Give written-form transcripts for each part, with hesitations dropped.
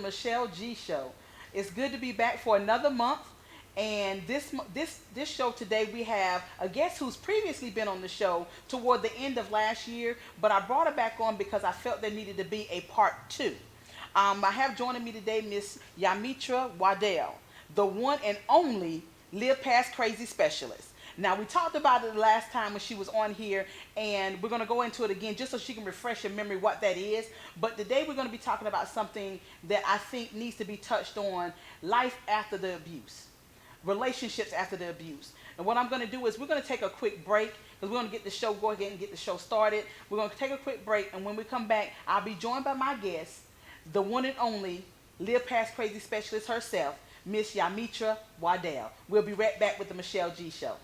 Michelle G Show. It's good to be back for another month. And this show today, we have a guest who's previously been on the show toward the end of last year, but I brought her back on because I felt there needed to be a part two. I have joining me today Miss Yamitra Waddell, the one and only Live Past Crazy specialist. Now, we talked about it the last time when she was on here, and we're going to go into it again just so she can refresh your memory what that is. But today we're going to be talking about something that I think needs to be touched on: life after the abuse, relationships after the abuse. And what I'm going to do is we're going to take a quick break because we're going to get the show, go ahead and get the show started. We're going to take a quick break, and when we come back, I'll be joined by my guest, the one and only Live Past Crazy specialist herself, Miss Yamitra Waddell. We'll be right back with the Michelle G Show.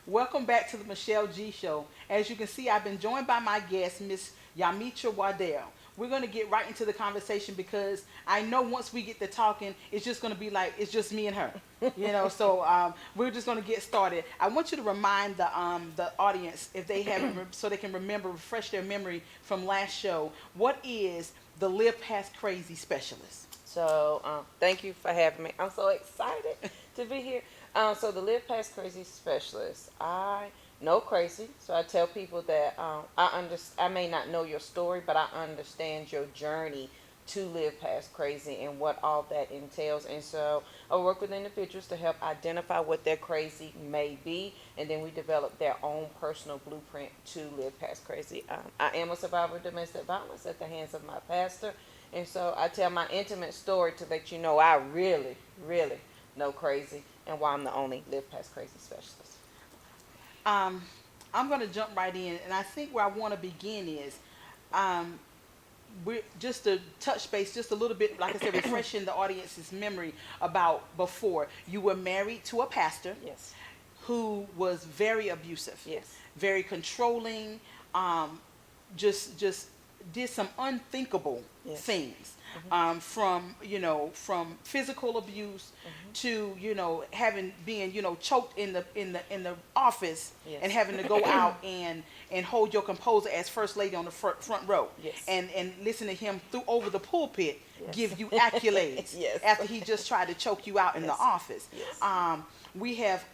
Welcome back to the Michelle G Show. As you can see, I've been joined by my guest, Miss Yamitra Waddell. We're going to get right into the conversation because I know once we get to talking, it's just going to be like, it's just me and her, so we're just going to get started. I want you to remind the audience, if they haven't, so they can remember, refresh their memory from last show, what is the Live Past Crazy specialist? So thank you for having me. I'm so excited to be here. So the Live Past Crazy specialist, I know crazy. So I tell people that I may not know your story, but I understand your journey to live past crazy and what all that entails. And so I work with individuals to help identify what their crazy may be, and then we develop their own personal blueprint to live past crazy. I am a survivor of domestic violence at the hands of my pastor. And so I tell my intimate story to let you know I really, really know crazy and why I'm the only Live Past Crazy specialist. I'm going to jump right in, and I think where I want to begin is we're just to touch base just a little bit, like I said, refreshing the audience's memory about before. You were married to a pastor. Yes. Who was very abusive. Yes. Very controlling, just did some unthinkable Yes. things. Mm-hmm. From physical abuse to being choked in the office. Yes. And having to go out and hold your composure as first lady on the front row. Yes. And listen to him over the pulpit. Yes. Give you accolades. Yes. After he just tried to choke you out in Yes. the office. Yes. We have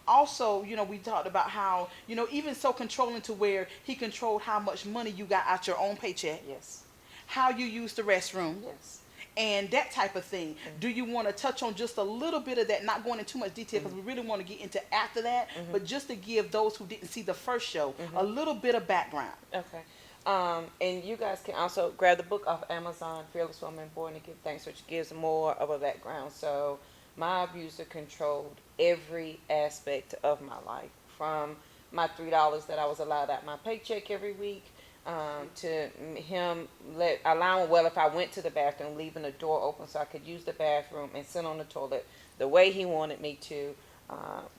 also, we talked about how, even so controlling to where he controlled how much money you got out your own paycheck, Yes. how you use the restroom, Yes. and that type of thing. Do you want to touch on just a little bit of that, not going into too much detail because we really want to get into after that, but just to give those who didn't see the first show a little bit of background. Okay. And you guys can also grab the book off Amazon, Fearless Woman Born to Give Thanks, which gives more of a background. So my abuser controlled every aspect of my life, from my $3 that I was allowed out my paycheck every week, to him allowing, well, if I went to the bathroom, leaving the door open so I could use the bathroom and sit on the toilet the way he wanted me to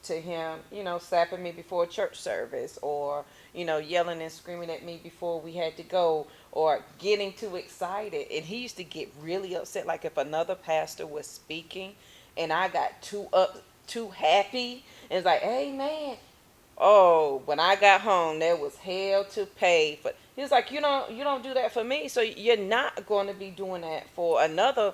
him, slapping me before a church service, or, yelling and screaming at me before we had to go, or getting too excited. And he used to get really upset, like if another pastor was speaking and I got too happy, and it's like, hey man, oh, when I got home, there was hell to pay for. He was like, you don't do that for me, so you're not going to be doing that for another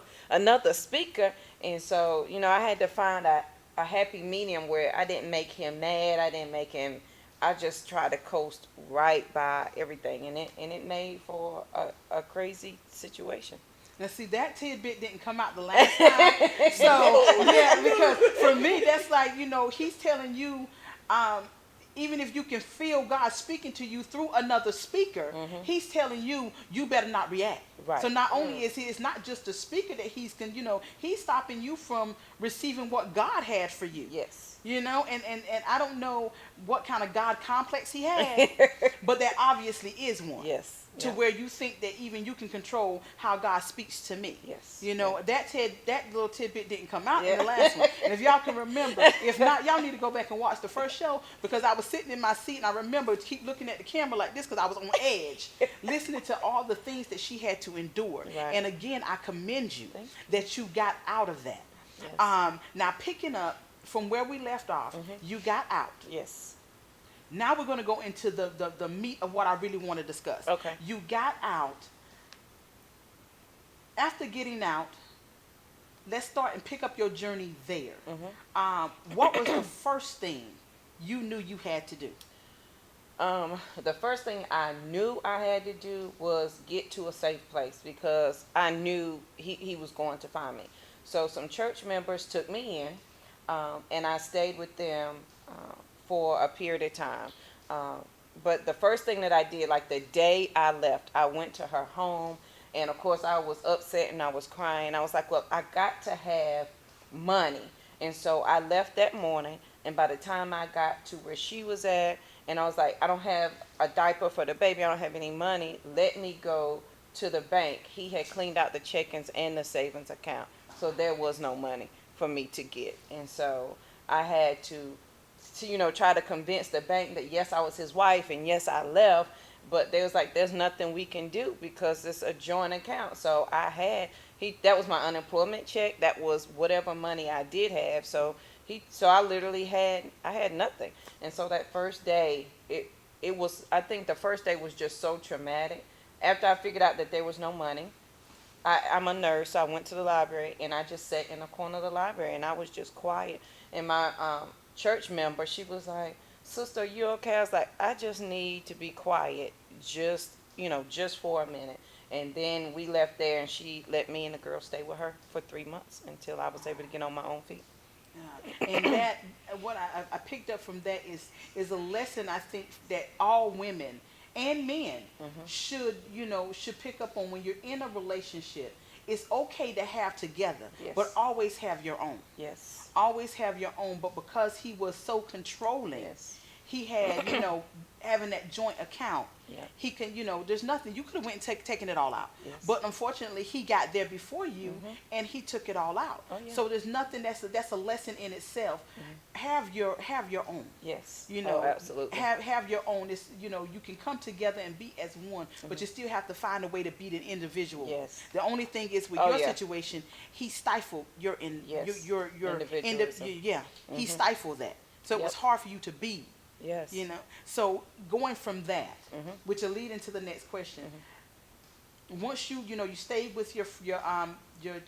speaker. And so, I had to find a happy medium where I didn't make him mad. I just tried to coast right by everything, and it made for a crazy situation. Now, see, that tidbit didn't come out the last time. So, yeah, because for me, that's like, he's telling you, even if you can feel God speaking to you through another speaker, he's telling you, you better not react. Right. So not only is it's not just the speaker that he's stopping you from receiving what God had for you. Yes. And I don't know what kind of God complex he had, but there obviously is one. Yes. To where you think that even you can control how God speaks to me. Yes. That little tidbit didn't come out in the last one. And if y'all can remember, if not, y'all need to go back and watch the first show, because I was sitting in my seat and I remember to keep looking at the camera like this because I was on edge, listening to all the things that she had to endure. Right. And again, I commend you that you got out of that. Yes. Now picking up from where we left off, you got out. Yes. Now we're going to go into the meat of what I really want to discuss. Okay. You got out. After getting out, let's start and pick up your journey there. What was the first thing you knew you had to do? The first thing I knew I had to do was get to a safe place, because I knew he was going to find me. So some church members took me in, and I stayed with them for a period of time. But the first thing that I did, like the day I left, I went to her home, and of course I was upset and I was crying. I was like, well, I got to have money. And so I left that morning, and by the time I got to where she was at, and I was like, I don't have a diaper for the baby, I don't have any money, let me go to the bank. He had cleaned out the check-ins and the savings account, so there was no money for me to get. And so I had to try to convince the bank that yes, I was his wife, and yes, I left, but they was like, there's nothing we can do because it's a joint account. So that was my unemployment check, that was whatever money I did have. So I literally had nothing. And so that first day, it was, I think the first day was just so traumatic. After I figured out that there was no money, I'm a nurse, so I went to the library, and I just sat in the corner of the library, and I was just quiet. And my church member, she was like, sister, are you okay? I was like, I just need to be quiet, just for a minute. And then we left there, and she let me and the girl stay with her for 3 months until I was able to get on my own feet. And that, what I picked up from that is a lesson I think that all women and men should pick up on. When you're in a relationship, it's okay to have together, but always have your own. Yes. Always have your own. But because he was so controlling, he had, having that joint account, he can, there's nothing. You could have went and taken it all out. Yes. But unfortunately, he got there before you, and he took it all out. Oh, yeah. So there's nothing, that's a lesson in itself. Have your own. Yes. Absolutely. Have your own. It's, you can come together and be as one, but you still have to find a way to be an individual. Yes. The only thing is with your situation, he stifled your individualism. He stifled that. So it was hard for you to be. Yes. So going from that, which will lead into the next question. Once you stayed with your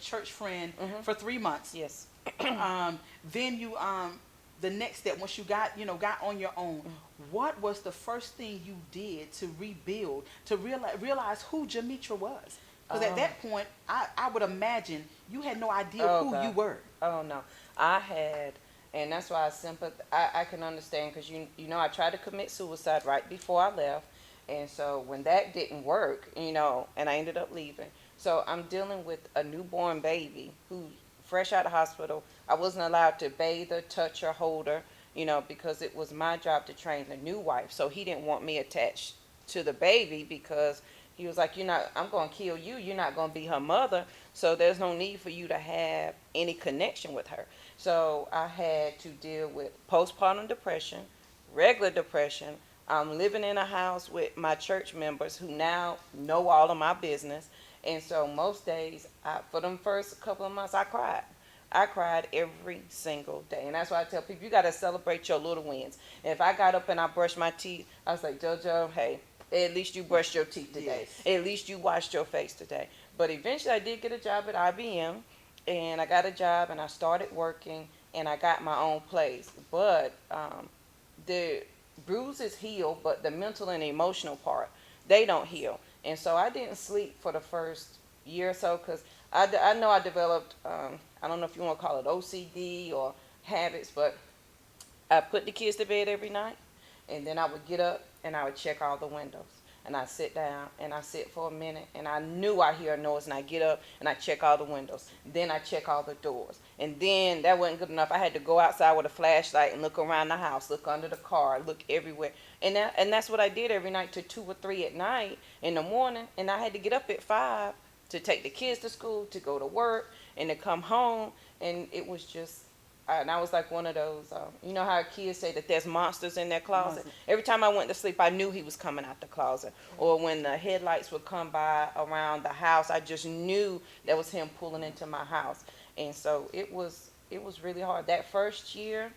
church friend for 3 months. Yes. Then you the next step, once you got on your own, what was the first thing you did to rebuild, to realize who Jamitra was? Because at that point, I would imagine you had no idea Oh who you God. were. Oh no. I had, and that's why I can understand because you know I tried to commit suicide right before I left, and so when that didn't work, and I ended up leaving. So I'm dealing with a newborn baby who fresh out of hospital. I wasn't allowed to bathe her, touch her, hold her, because it was my job to train the new wife. So he didn't want me attached to the baby because he was like, "You're not. I'm gonna kill you. You're not gonna be her mother." So there's no need for you to have any connection with her. So I had to deal with postpartum depression, regular depression. I'm living in a house with my church members who now know all of my business. And so most days, for them first couple of months, I cried. I cried every single day. And that's why I tell people, you got to celebrate your little wins. And if I got up and I brushed my teeth, I was like, JoJo, hey, at least you brushed your teeth today. Yes. At least you washed your face today. But eventually I did get a job at IBM, and I got a job and I started working and I got my own place. But the bruises heal, but the mental and emotional part, they don't heal. And so I didn't sleep for the first year or so because I know I developed, I don't know if you want to call it OCD or habits, but I put the kids to bed every night, and then I would get up and I would check all the windows. And I sit down and I sit for a minute, and I knew I hear a noise, and I get up and I check all the windows. Then I check all the doors. And then that wasn't good enough. I had to go outside with a flashlight and look around the house, look under the car, look everywhere. And that's what I did every night to 2 or 3 at night in the morning. And I had to get up at 5 to take the kids to school, to go to work, and to come home. And it was just, and I was like one of those, you know how kids say that there's monsters in their closet? Every time I went to sleep, I knew he was coming out the closet. Or when the headlights would come by around the house, I just knew that was him pulling into my house. And so it was really hard. That first year,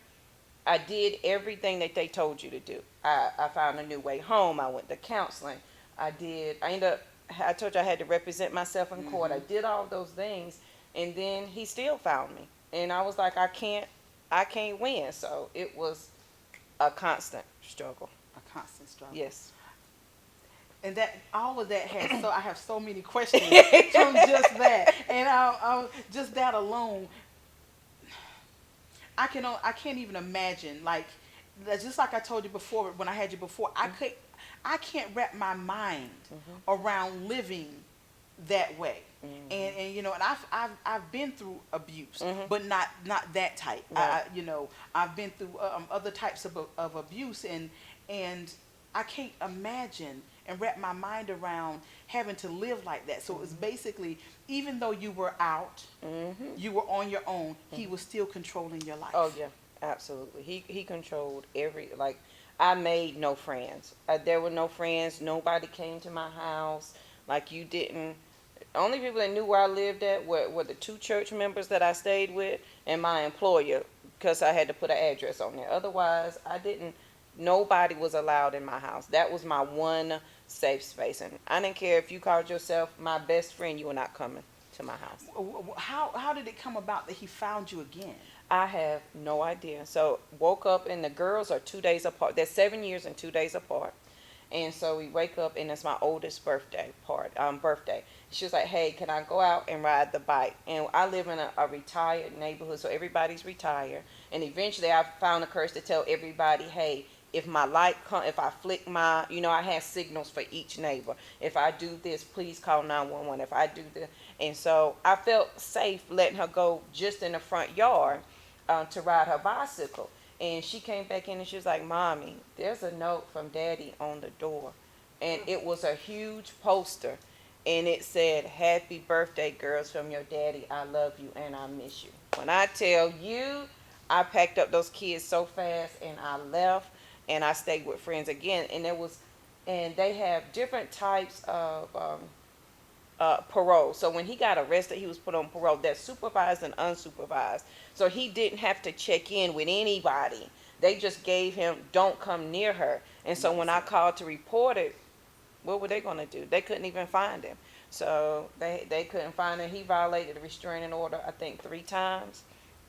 I did everything that they told you to do. I found a new way home. I went to counseling. I told you I had to represent myself in court. I did all those things, and then he still found me. And I was like, I can't win. So it was a constant struggle. A constant struggle. Yes. And that all of that has I have so many questions from just that, and I just that alone. I can't even imagine, like, just like I told you before when I had you before, I can't wrap my mind around living that way. And I've been through abuse, but not that type. Right. I've been through other types of abuse, and I can't imagine and wrap my mind around having to live like that. So it was basically, even though you were out, you were on your own, he was still controlling your life. Oh yeah, absolutely. He controlled like, I made no friends. There were no friends. Nobody came to my house. Like, you didn't. Only people that knew where I lived at were the two church members that I stayed with and my employer, because I had to put an address on there. Otherwise, I didn't. Nobody was allowed in my house. That was my one safe space, and I didn't care if you called yourself my best friend. You were not coming to my house. How did it come about that he found you again? I have no idea. So woke up, and the girls are 2 days apart. They're 7 years and 2 days apart. And so we wake up, and it's my oldest birthday. She was like, "Hey, can I go out and ride the bike?" And I live in a retired neighborhood, so everybody's retired. And eventually, I found the courage to tell everybody, "Hey, if my light if I flick my, I have signals for each neighbor. If I do this, please call 911. If I do this." And so I felt safe letting her go just in the front yard to ride her bicycle. And she came back in and she was like, "Mommy, there's a note from Daddy on the door." And it was a huge poster. And it said, "Happy birthday, girls, from your daddy. I love you and I miss you." When I tell you, I packed up those kids so fast and I left, and I stayed with friends again. And they have different types of parole. So when he got arrested, he was put on parole. That's supervised and unsupervised. So he didn't have to check in with anybody. They just gave him, "Don't come near her." And so when I called to report it, what were they going to do? They couldn't even find him. So they couldn't find him. He violated the restraining order, I think, 3 times.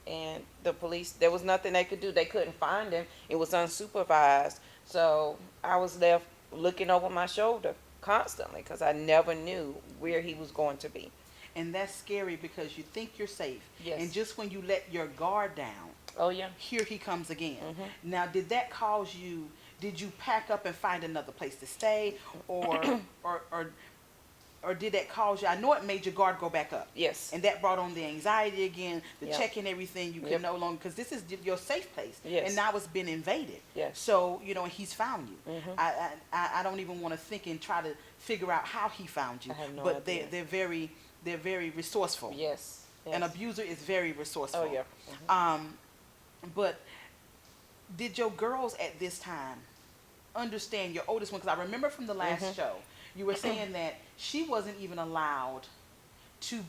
And the police, there was nothing they could do. They couldn't find him. It was unsupervised. So I was left looking over my shoulder, constantly because I never knew where he was going to be. And that's scary because you think you're safe. Yes. And just when you let your guard down, Oh yeah. here he comes again. Mm-hmm. Now, did that cause you, did you pack up and find another place to stay, or or did that cause you, I know it made your guard go back up. Yes. And that brought on the anxiety again, the Yep. checking everything. You can Yep. no longer, because this is your safe place. Yes. And now it's been invaded. Yes. So, he's found you. Mhm. I don't even want to think and try to figure out how he found you. I have no but idea. they're very resourceful. Yes. Yes. An abuser is very resourceful. Oh yeah. But did your girls at this time understand, your oldest one? Because I remember from the last show, you were saying that she wasn't even allowed to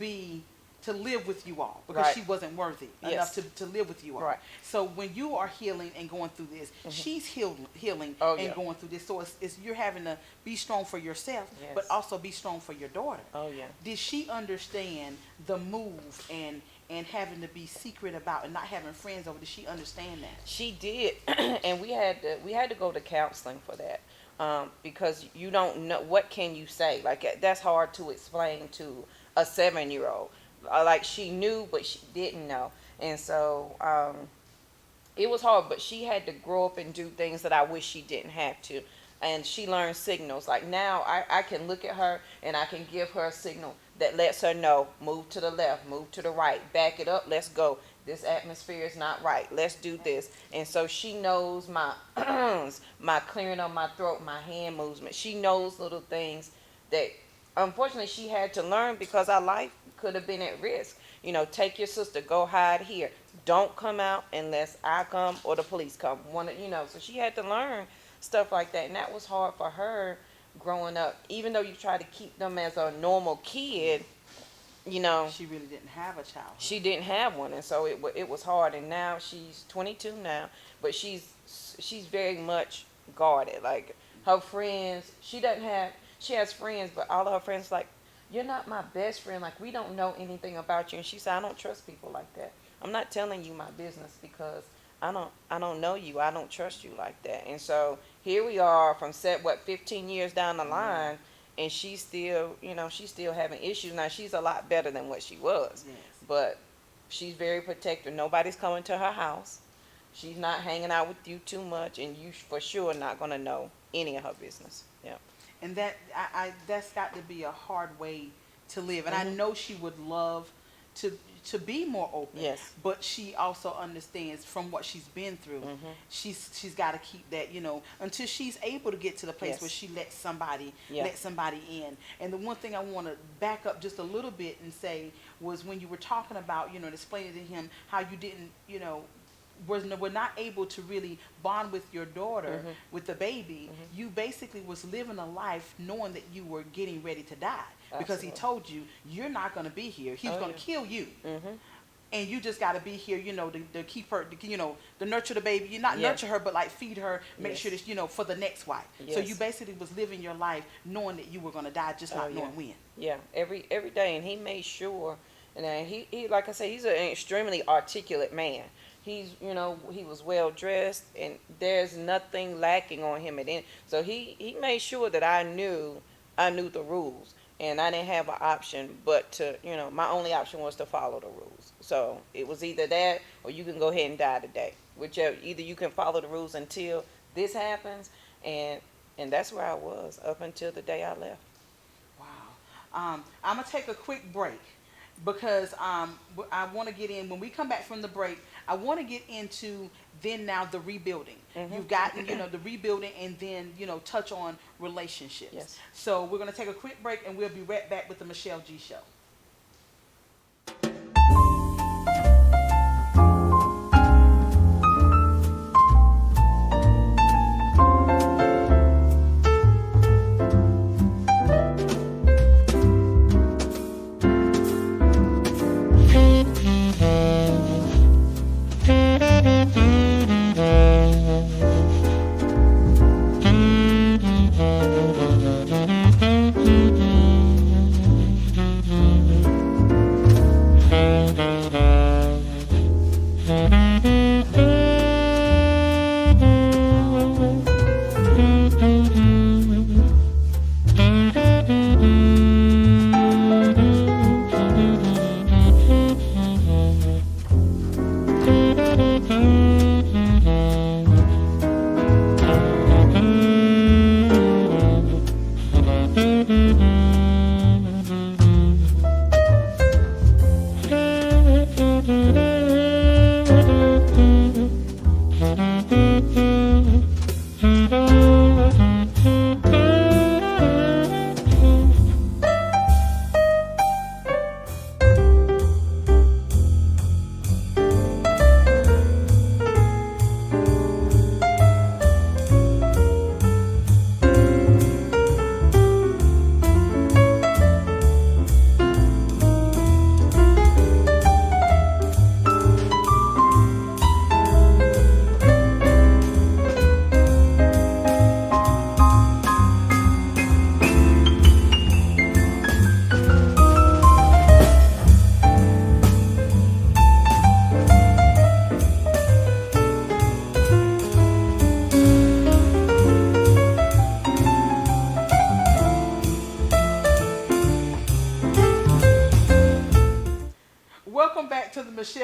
live with you all because Right. she wasn't worthy Yes. enough to live with you all. Right. So when you are healing and going through this, she's healing Oh, and yeah. going through this. So it's you're having to be strong for yourself, Yes. but also be strong for your daughter. Oh yeah. Did she understand the move and having to be secret about and not having friends over? Did she understand that? She did, and we had to go to counseling for that, because you don't know what can you say. Like that's hard to explain to a 7-year-old. Like she knew, but she didn't know, and so it was hard. But she had to grow up and do things that I wish she didn't have to. And she learned signals. Like now, I can look at her and I can give her a signal that lets her know, move to the left, move to the right, back it up, let's go. This atmosphere is not right. Let's do this. And so she knows my my clearing of my throat, my hand movement. She knows little things that unfortunately she had to learn because our life could have been at risk. Take your sister, go hide here. Don't come out unless I come or the police come. So she had to learn stuff like that, and that was hard for her growing up. Even though you try to keep them as a normal kid, She really didn't have a child. she didn't have one, and so it was hard. And now she's 22 now, but she's very much guarded. Like her friends, she has friends, but all of her friends like, you're not my best friend. Like we don't know anything about you. And she said, I don't trust people like that. I'm not telling you my business because I don't know you. I don't trust you like that. And so here we are from 15 years down the line, and she's still having issues. Now she's a lot better than what she was, Yes. but she's very protective. Nobody's coming to her house. She's not hanging out with you too much, and you for sure not gonna know any of her business. Yeah. And that's got to be a hard way to live. And I know she would love to be more open. Yes. But she also understands from what she's been through. She's got to keep that, until she's able to get to the place Yes. where she lets somebody Yeah. in. And the one thing I want to back up just a little bit and say was when you were talking about, explaining to him how you didn't, were not able to really bond with your daughter, with the baby. You basically was living a life knowing that you were getting ready to die. Because he Absolutely. told you, you're not going to be here. He's Oh, going to yeah. kill you. Mm-hmm. And you just got to be here, to keep her, to nurture the baby. You not Yeah. nurture her, but like feed her, make Yes. sure that, for the next wife. So Yes. you basically was living your life knowing that you were going to die, just not Oh, yeah. knowing when. Yeah, every day, and he made sure. And he like I say, he's an extremely articulate man. He's he was well dressed, and there's nothing lacking on him at any. So he made sure that I knew the rules, and I didn't have an option but to my only option was to follow the rules. So it was either that or you can go ahead and die today. Whichever, either you can follow the rules until this happens, and that's where I was up until the day I left. Wow. I'm going to take a quick break because I want to get in, when we come back from the break, I want to get into now the rebuilding. You've gotten, the rebuilding, and then, touch on relationships. Yes. So we're going to take a quick break, and we'll be right back with the Michelle G Show.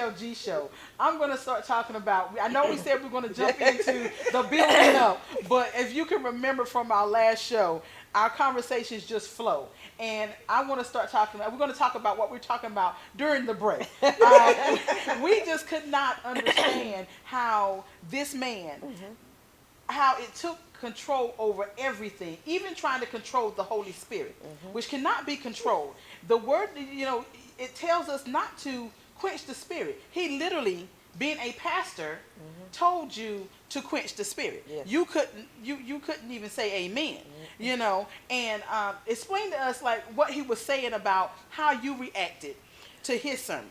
HLG show. I'm going to start talking about, I know we said we're going to jump into the building up, but if you can remember from our last show, our conversations just flow. And I want to start talking about, we're going to talk about what we're talking about during the break. We just could not understand how this man, how it took control over everything, even trying to control the Holy Spirit, which cannot be controlled. The word, it tells us not to quench the spirit. He literally, being a pastor, told you to quench the spirit. Yes. You couldn't even say amen. And explain to us like what he was saying about how you reacted to his sermon.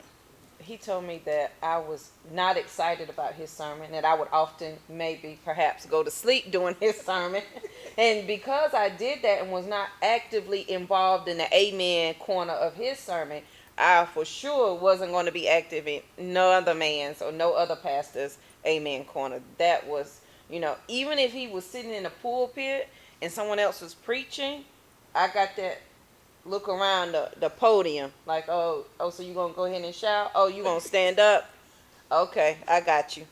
He told me that I was not excited about his sermon, that I would often maybe perhaps go to sleep during his sermon. And because I did that and was not actively involved in the amen corner of his sermon, I for sure wasn't going to be active in no other man's or no other pastor's amen corner. That was, even if he was sitting in the pulpit and someone else was preaching, I got that look around the podium like, oh, so you gonna go ahead and shout? Oh, you gonna stand up? Okay, I got you.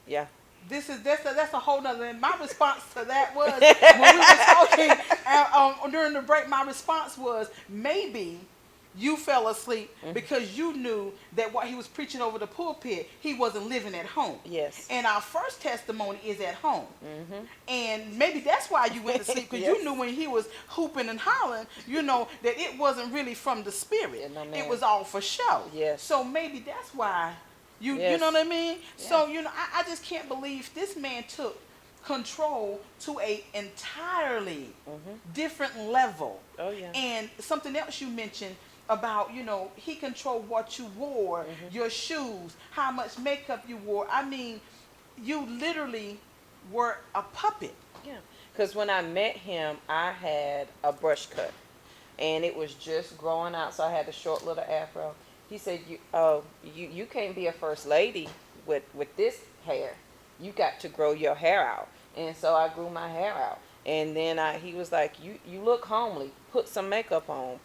Yeah. That's a whole nother. And my response to that was when we were talking during the break. My response was maybe you fell asleep because you knew that what he was preaching over the pulpit, he wasn't living at home. Yes. And our first testimony is at home. And maybe that's why you went to sleep, because you knew when he was hooping and hollering, that it wasn't really from the spirit. Yeah, no, it was all for show. Yes. So maybe that's why you know what I mean? Yeah. So, I just can't believe this man took control to a entirely different level. Oh, yeah. And something else you mentioned about, he controlled what you wore, your shoes, how much makeup you wore. I mean, you literally were a puppet. Yeah. Because when I met him, I had a brush cut. And it was just growing out, so I had a short little afro. He said, you can't be a first lady with this hair. You got to grow your hair out. And so I grew my hair out. And then he was like, you look homely. Put some makeup on.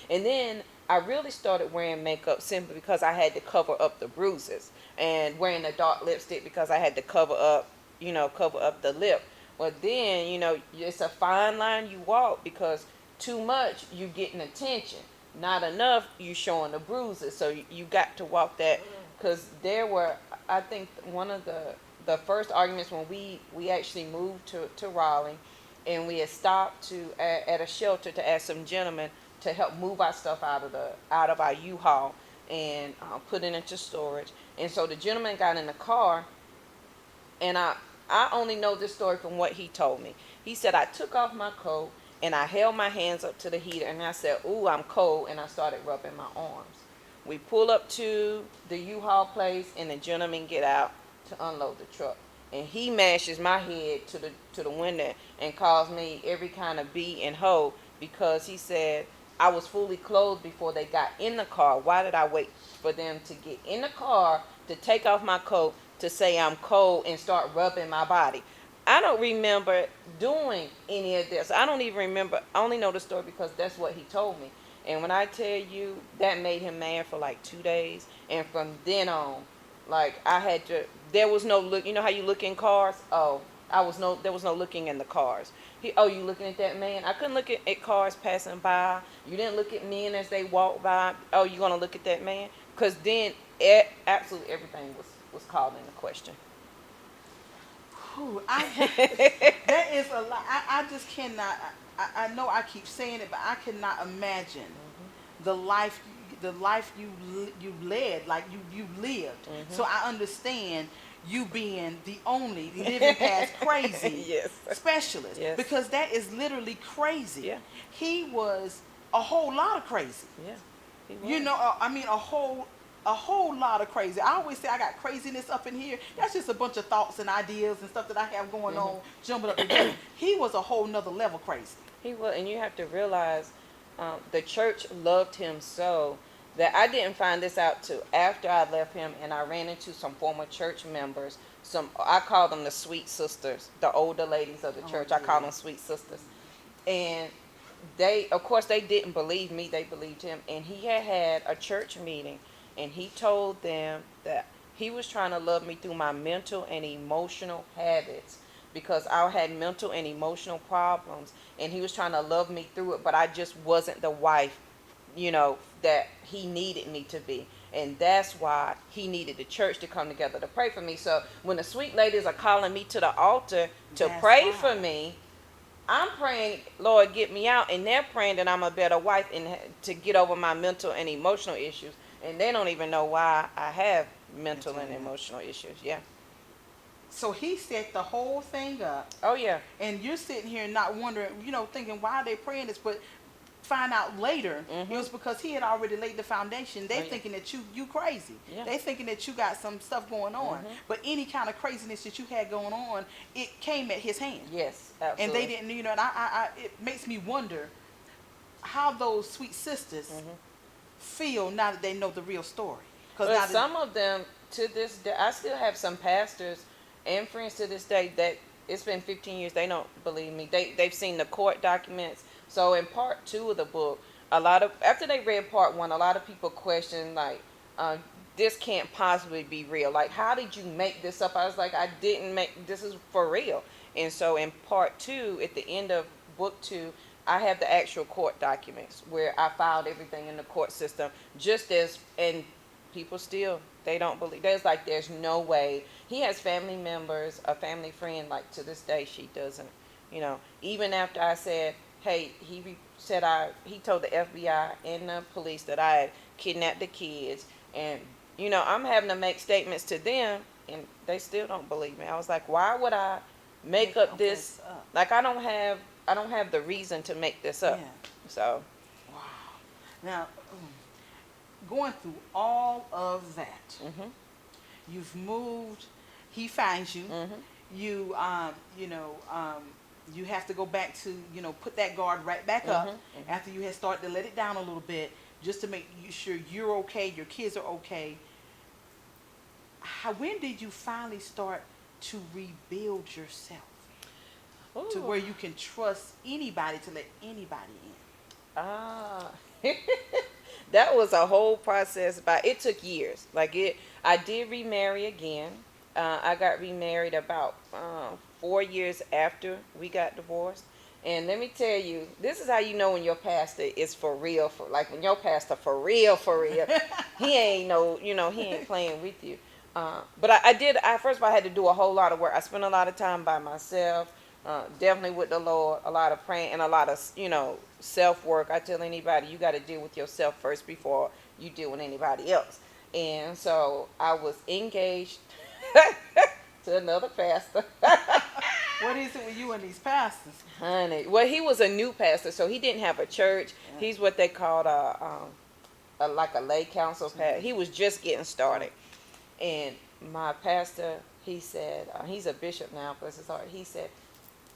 And then I really started wearing makeup simply because I had to cover up the bruises. And wearing a dark lipstick because I had to cover up the lip. But then, it's a fine line you walk, because too much, you getting attention. Not enough, you showing the bruises. So you got to walk that, because there were, I think, one of the first arguments when we actually moved to Raleigh, and we had stopped at a shelter to ask some gentlemen to help move our stuff out of our U-Haul and put it into storage. And so the gentleman got in the car, and I only know this story from what he told me. He said, I took off my coat and I held my hands up to the heater and I said, ooh, I'm cold, and I started rubbing my arms. We pull up to the U-Haul place, and the gentleman get out to unload the truck. And he mashes my head to the window and calls me every kind of B and hoe, because he said I was fully clothed before they got in the car. Why did I wait for them to get in the car to take off my coat to say I'm cold and start rubbing my body? I don't remember doing any of this. I don't even remember. I only know the story because that's what he told me. And when I tell you, that made him mad for like 2 days. And from then on, like, I had to, there was no look. You know how you look in cars? Oh, there was no looking in the cars. You looking at that man? I couldn't look at cars passing by. You didn't look at men as they walked by. Oh, you gonna look at that man? Because then absolutely everything was called into question. Ooh, that is a lot. I just cannot. I know I keep saying it, but I cannot imagine the life you led, like you lived. So I understand you being the only living past crazy Yes. specialist, Yes. because that is literally crazy. Yeah. He was a whole lot of crazy. Yeah. He was. A whole lot of crazy. I always say I got craziness up in here. That's just a bunch of thoughts and ideas and stuff that I have going on, jumping up together. He was a whole nother level crazy. He was, and you have to realize the church loved him so that I didn't find this out till after I left him, and I ran into some former church members. I call them the sweet sisters, the older ladies of the church. Yeah. I call them sweet sisters. And they, of course, they didn't believe me. They believed him. And he had a church meeting, and he told them that he was trying to love me through my mental and emotional habits, because I had mental and emotional problems, and he was trying to love me through it, but I just wasn't the wife, that he needed me to be. And that's why he needed the church to come together to pray for me. So when the sweet ladies are calling me to the altar to That's pray right. for me, I'm praying, Lord, get me out, and they're praying that I'm a better wife and to get over my mental and emotional issues. And they don't even know why I have mental and emotional issues. Yeah. So he set the whole thing up, Oh yeah. and you're sitting here not wondering, thinking why are they praying this, but find out later it was Mhm. because he had already laid the foundation. Oh They yeah. thinking that you crazy. Yeah. They thinking that you got some stuff going on. Mhm. But any kind of craziness that you had going on, it came at his hand. Yes, And they absolutely. didn't, and it makes me wonder how those sweet sisters Mhm. feel now that they know the real story. Because But now that, some of them, to this day, I still have some pastors and friends to this day that it's been 15 years. They don't believe me. They've seen the court documents. So in part two of the book, a lot of after they read part one, a lot of people questioned like, uh, this can't possibly be real. Like, how did you make this up? I was like, I didn't make this is for real. And so in part two, at the end of book two, I have the actual court documents where I filed everything in the court system, just as and people still they don't believe. There's no way. He has family members, a family friend, like to this day she doesn't, even after I said, hey, he told the FBI and the police that I had kidnapped the kids, and I'm having to make statements to them, and they still don't believe me. I was like, why would I make up this? up. Like, I don't have the reason to make this up. Yeah. So Wow. Now, going through all of that, mhm. you've moved. He finds you. Mhm. You, you have to go back to, put that guard right back Mhm. up Mhm. after you had started to let it down a little bit, just to make sure you're okay, your kids are okay. When did you finally start to rebuild yourself to Ooh. where you can trust anybody to let anybody in? Ah. That was a whole process. But it took years. I did remarry again. I got remarried about 4 years after we got divorced. And let me tell you, this is how you know when your pastor is for real. When your pastor for real, he ain't he ain't playing with you. But I did. First of all, I had to do a whole lot of work. I spent a lot of time by myself, definitely with the Lord, a lot of praying and a lot of self work. I tell anybody, you got to deal with yourself first before you deal with anybody else. And so I was engaged to another pastor. What is it with you and these pastors? Honey, well, he was a new pastor, so he didn't have a church. Yeah. He's what they called like a lay council pastor. He was just getting started. And my pastor, he said, he's a bishop now, bless his heart. He said,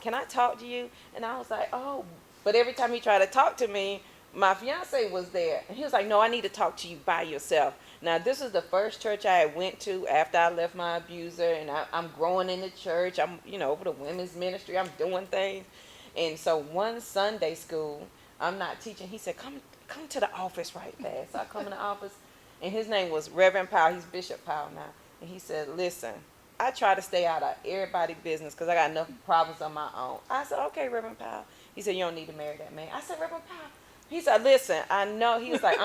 can I talk to you? And I was like, oh. But every time he tried to talk to me, my fiance was there. And he was like, no, I need to talk to you by yourself. Now, this is the first church I went to after I left my abuser. And I'm growing in the church. I'm, over the women's ministry. I'm doing things. And so one Sunday school, I'm not teaching. He said, come to the office right fast. So I come in the office. And his name was Reverend Powell. He's Bishop Powell now. And he said, listen, I try to stay out of everybody's business because I got enough problems on my own. I said, okay, Reverend Powell. He said, you don't need to marry that man. I said, Reverend Powell. He said, listen, I know. He was like,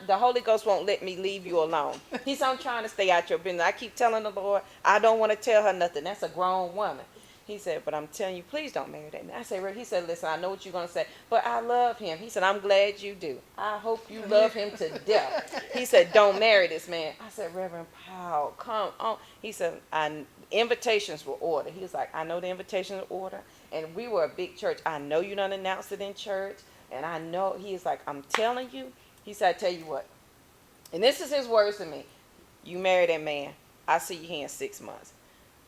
the Holy Ghost won't let me leave you alone. He said, I'm trying to stay out your business. I keep telling the Lord, I don't want to tell her nothing. That's a grown woman. He said, but I'm telling you, please don't marry that man. I said, he said, listen, I know what you're going to say, but I love him. He said, I'm glad you do. I hope you love him to death. He said, don't marry this man. I said, Reverend Powell, come on. He said, invitations were ordered. He was like, I know the invitations were ordered, and we were a big church. I know you done announced it in church, and I know. He is like, I'm telling you. He said, I tell you what, and this is his words to me. You marry that man. I see you here in 6 months.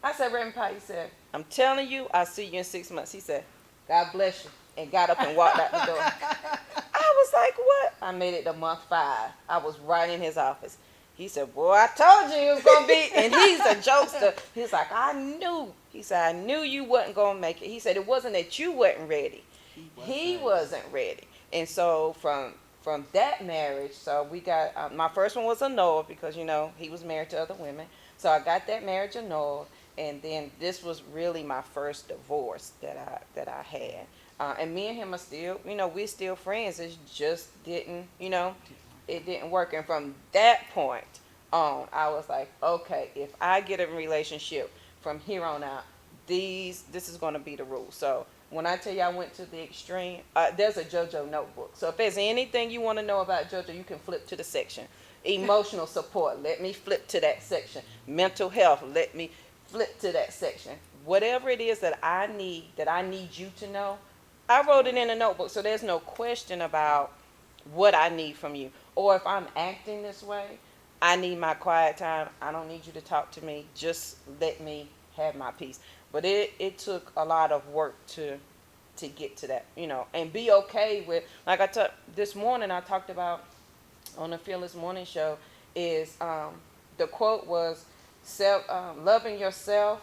I said, Reverend Powell, he said, I'm telling you, I'll see you in 6 months. He said, God bless you, and got up and walked out the door. I was like, what? I made it to month 5. I was right in his office. He said, boy, I told you it was going to be, and he's a jokester. He's like, I knew. He said, I knew you wasn't going to make it. He said, it wasn't that you wasn't ready. He wasn't ready. And so from from that marriage, so we got my first one was annulled because he was married to other women. So I got that marriage annulled, and then this was really my first divorce that I had. And me and him are still, we're still friends. It just didn't, it didn't work. And from that point on, I was like, okay, if I get a relationship from here on out, this is going to be the rule. So when I tell you I went to the extreme, there's a JoJo notebook. So if there's anything you want to know about JoJo, you can flip to the section. Emotional support, let me flip to that section. Mental health, let me flip to that section. Whatever it is that I need you to know, I wrote it in a notebook. So there's no question about what I need from you. Or if I'm acting this way, I need my quiet time. I don't need you to talk to me. Just let me have my peace. But it took a lot of work to get to that, and be okay with, like this morning I talked about on the Fearless Morning Show, is the quote was loving yourself.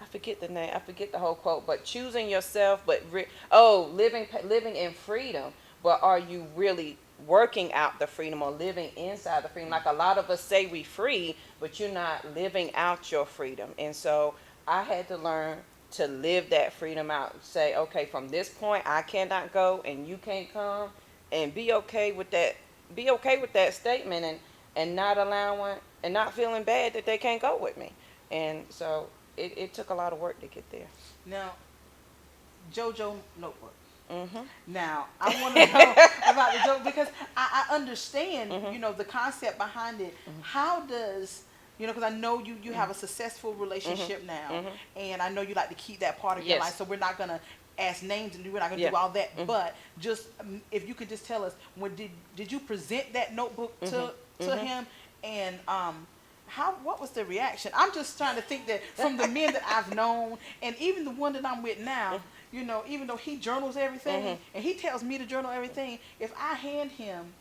I forget the name. I forget the whole quote. But choosing yourself, but living in freedom. But are you really working out the freedom or living inside the freedom? Like a lot of us say we free, but you're not living out your freedom. And so I had to learn to live that freedom out. Say, okay, from this point I cannot go and you can't come, and be okay with that. Be okay with that statement, and not allowing and not feeling bad that they can't go with me. And so it took a lot of work to get there. Now, JoJo notebook. Mm-hmm. Now, I want to know about the JoJo, because I understand, Mm-hmm. the concept behind it. Mm-hmm. How does, because I know you have a successful relationship now, Mm-hmm. and I know you like to keep that part of your Yes. life, so we're not going to ask names and we're not going to Yeah. do all that, Mm-hmm. but just if you could just tell us, when did you present that notebook to Mm-hmm. him, and what was the reaction? I'm just trying to think that from the men that I've known, and even the one that I'm with now, even though he journals everything, Mm-hmm. and he tells me to journal everything, if I hand him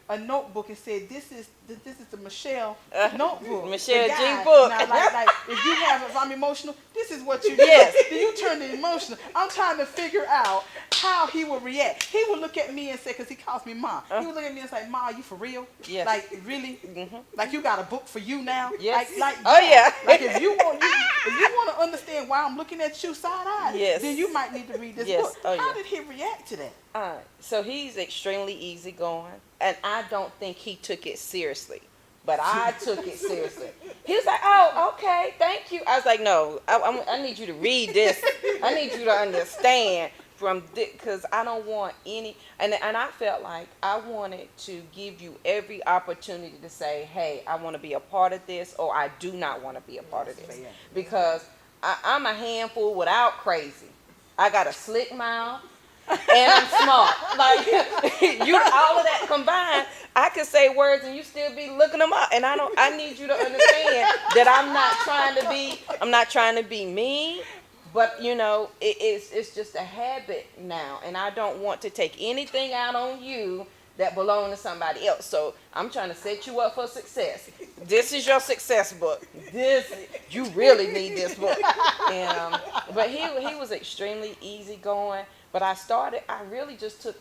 a notebook and said, this is the Michelle notebook, Michelle the G guy. book. Now, like if I'm emotional, this is what you do. Yes. Then you turn to emotional. I'm trying to figure out how he would react. He would look at me and say, because he calls me Ma, he would look at me and say, Ma, are you for real? Yes. Like, really? Mm-hmm. Like, you got a book for you now? Yes. Like Oh, yeah. Like, if you want to understand why I'm looking at you side-eyed, Yes. then you might need to read this Yes. book. Oh, How yeah. did he react to that? So he's extremely easygoing, and I don't think he took it seriously, but I took it seriously. He was like, "Oh, okay, thank you." I was like, "No, I need you to read this. I need you to understand from this, because I don't want any." And I felt like I wanted to give you every opportunity to say, "Hey, I want to be a part of this," or "I do not want to be a part of this," because I'm a handful without crazy. I got a slick mouth. And I'm smart. Like you, all of that combined, I could say words and you still be looking them up. And I need you to understand that I'm not trying to be mean, but it's just a habit now, and I don't want to take anything out on you that belong to somebody else. So I'm trying to set you up for success. This is your success book. You really need this book. And but he was extremely easygoing. But I really just took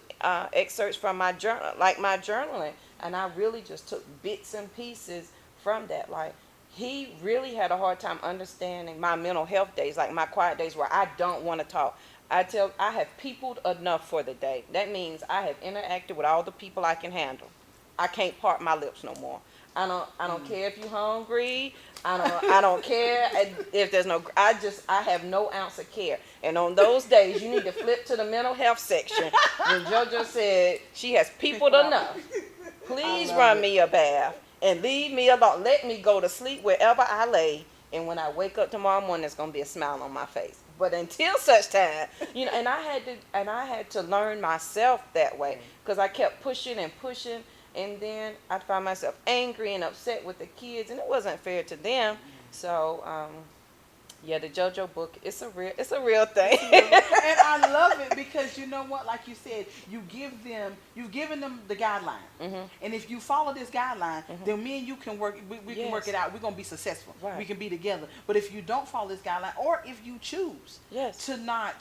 excerpts from my journal, like my journaling, and I really just took bits and pieces from that. Like, he really had a hard time understanding my mental health days, like my quiet days where I don't want to talk. I have peopled enough for the day. That means I have interacted with all the people I can handle. I can't part my lips no more. I don't care if you're hungry. I don't care if there's no. I have no ounce of care. And on those days, you need to flip to the mental health section. When JoJo said she has peopled enough, please run me a bath and leave me alone. Let me go to sleep wherever I lay. And when I wake up tomorrow morning, there's gonna be a smile on my face. But until such time, and I had to learn myself that way, because I kept pushing and pushing. And then I'd find myself angry and upset with the kids, and it wasn't fair to them. So, the JoJo book, it's a real thing. And I love it because you know what, like you said, you've given them the guideline. Mm-hmm. And if you follow this guideline, then me and you can work, we can work Yes. it out. We're going to be successful. Right. We can be together. But if you don't follow this guideline, or if you choose Yes. to not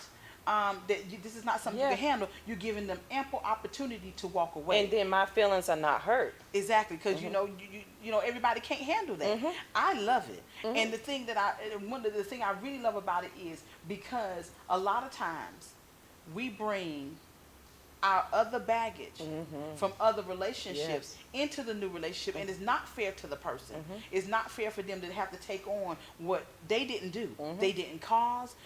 this is not something Yeah. you can handle, you're giving them ample opportunity to walk away. And then my feelings are not hurt. Exactly, because you know everybody can't handle that. I love it, and the thing that one of the thing I really love about it is because a lot of times we bring our other baggage from other relationships into the new relationship, and it's not fair to the person. It's not fair for them to have to take on what they didn't do, they didn't cause,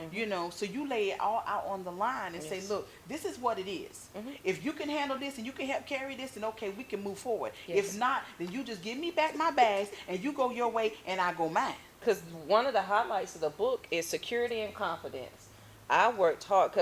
so you lay it all out on the line and say, look, this is what it is. If you can handle this and you can help carry this, then okay, we can move forward. If not, then you just give me back my bags and you go your way and I go mine. Because one of the highlights of the book is security and confidence. I worked hard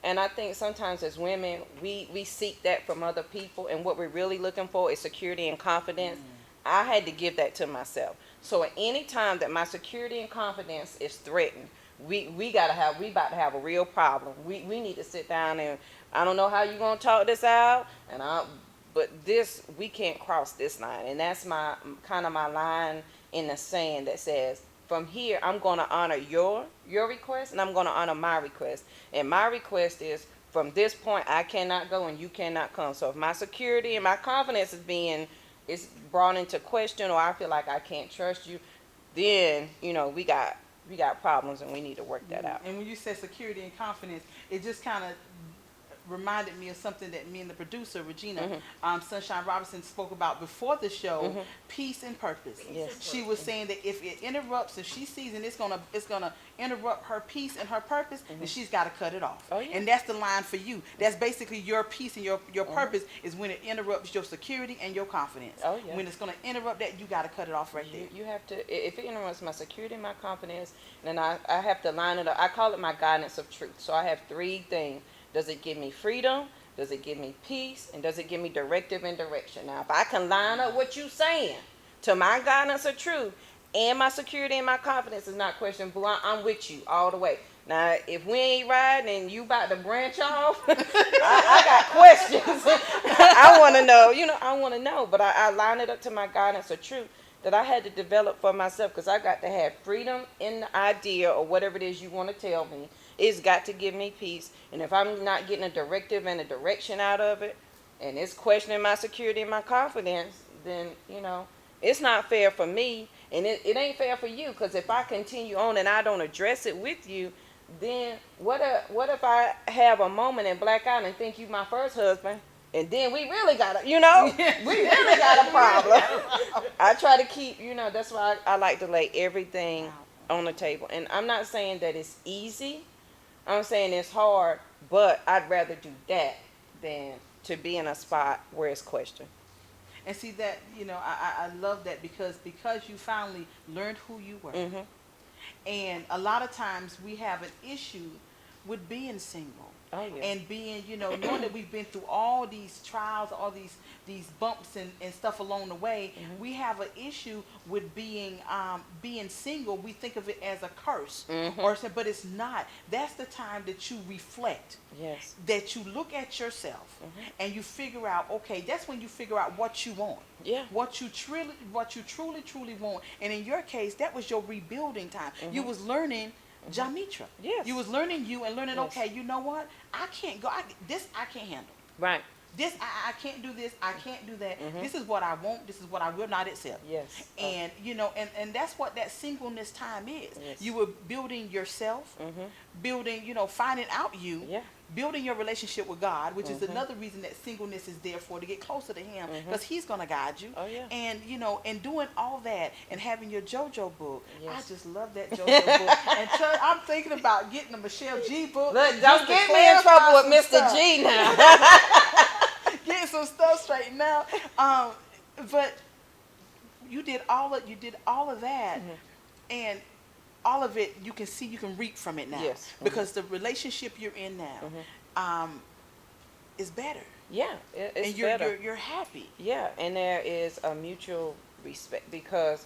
and I think sometimes as women, we seek that from other people, and what we're really looking for is security and confidence. I had to give that to myself. So at any time that my security and confidence is threatened, we about to have a real problem. We need to sit down, and I don't know how you're gonna talk this out, but we can't cross this line, and that's my line in the sand that says, from here, I'm going to honor your request, and I'm going to honor my request. And my request is, from this point, I cannot go and you cannot come. So if my security and my confidence is brought into question, or I feel like I can't trust you, then we got problems, and we need to work that out. And when you said security and confidence, it just kind of reminded me of something that me and the producer Regina Sunshine Robinson spoke about before the show, peace and purpose. She was saying that if it interrupts, if she sees and it's gonna interrupt her peace and her purpose, then she's got to cut it off. And that's the line for you. That's basically your peace and your purpose is when it interrupts your security and your confidence. When it's gonna interrupt that, you got to cut it off right there. You have to. If it interrupts my security and my confidence, then I have to line it up. I call it my guidance of truth. So I have 3 things. Does it give me freedom? Does it give me peace? And does it give me directive and direction? Now, if I can line up what you're saying to my guidance of truth, and my security and my confidence is not questioned, but I'm with you all the way. Now, if we ain't riding and you about to branch off, I got questions. I want to know. I want to know. But I line it up to my guidance of truth that I had to develop for myself, because I got to have freedom in the idea or whatever it is you want to tell me. It's got to give me peace. And if I'm not getting a directive and a direction out of it, and it's questioning my security and my confidence, then, it's not fair for me. And it ain't fair for you, because if I continue on and I don't address it with you, then what if I have a moment and black out and think you my first husband, and then we really got we really got a problem. I try to keep, that's why I like to lay everything on the table. And I'm not saying that it's easy. I'm saying it's hard, but I'd rather do that than to be in a spot where it's questioned. And see that, I love that because you finally learned who you were. And a lot of times we have an issue with being single. And being, knowing that we've been through all these trials, all these bumps and stuff along the way, we have an issue with being single. We think of it as a curse, but it's not. That's the time that you reflect. That you look at yourself and you figure out. Okay, that's when you figure out what you want. What you truly want. And in your case, that was your rebuilding time. You was learning. Jamitra. You was learning you and learning, okay, you know what? I can't go. This I can't handle. Right. This I can't do this. I can't do that. This is what I want. This is what I will not accept. And and that's what that singleness time is. You were building yourself, building, finding out you, building your relationship with God, which is another reason that singleness is there for, to get closer to Him, because He's gonna guide you. And and doing all that and having your JoJo book. I just love that JoJo book. And I'm thinking about getting a Michelle G book. Look, don't get me in trouble with Mr. G now. Getting some stuff straightened out. But you did all of that, and all of it you can reap from it now. Because the relationship you're in now is better. It's and you're happy. And there is a mutual respect, because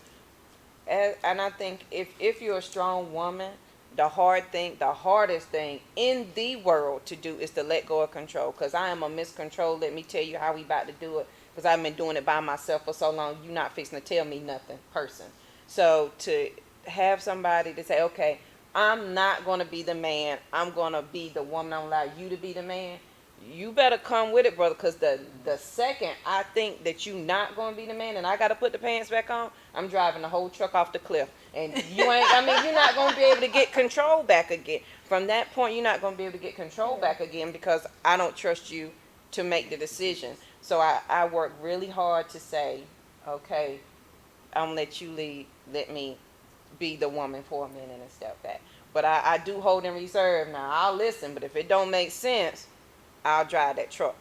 and I think if you're a strong woman, the hardest thing in the world to do is to let go of control. Because I am a miscontrol. Let me tell you how we about to do it. Because I've been doing it by myself for so long. You're not fixing to tell me nothing, person. So to have somebody to say, okay, I'm not going to be the man. I'm going to be the woman. I'm allow you to be the man. You better come with it, brother, because the second I think that you not going to be the man and I got to put the pants back on, I'm driving the whole truck off the cliff. And you ain't, I mean, you're not going to be able to get control back again. From that point, you're not going to be able to get control back again because I don't trust you to make the decision. So I work really hard to say, okay, I'm going to let you lead. Let me be the woman for a minute and step back. But I do hold in reserve now. I'll listen, but if it don't make sense, I'll drive that truck.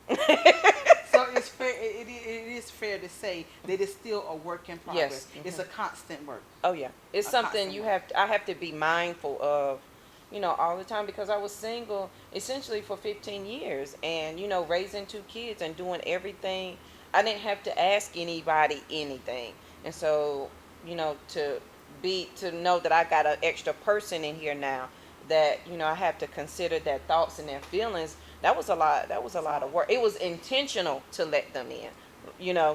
So it's fair. It is fair to say that it's still a work in progress. Yes. It's a constant work. Oh yeah, it's A something you constant have. I have to be mindful of, all the time because I was single essentially for 15 years, and raising two kids and doing everything. I didn't have to ask anybody anything, and so to know that I got an extra person in here now that I have to consider their thoughts and their feelings. That was a lot. That was a lot of work. It was intentional to let them in,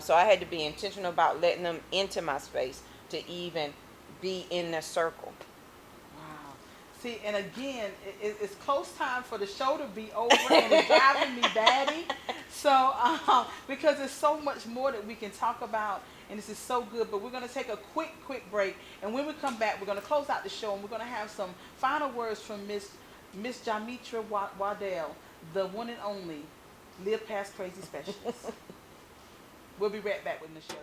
so I had to be intentional about letting them into my space to even be in the circle. Wow. See, and again, it's close time for the show to be over, and it's driving me batty. So, because there's so much more that we can talk about, and this is so good. But we're going to take a quick break, and when we come back, we're going to close out the show, and we're going to have some final words from Miss Jamitra Waddell, the one and only Live Past Crazy Specialist. We'll be right back with Michelle.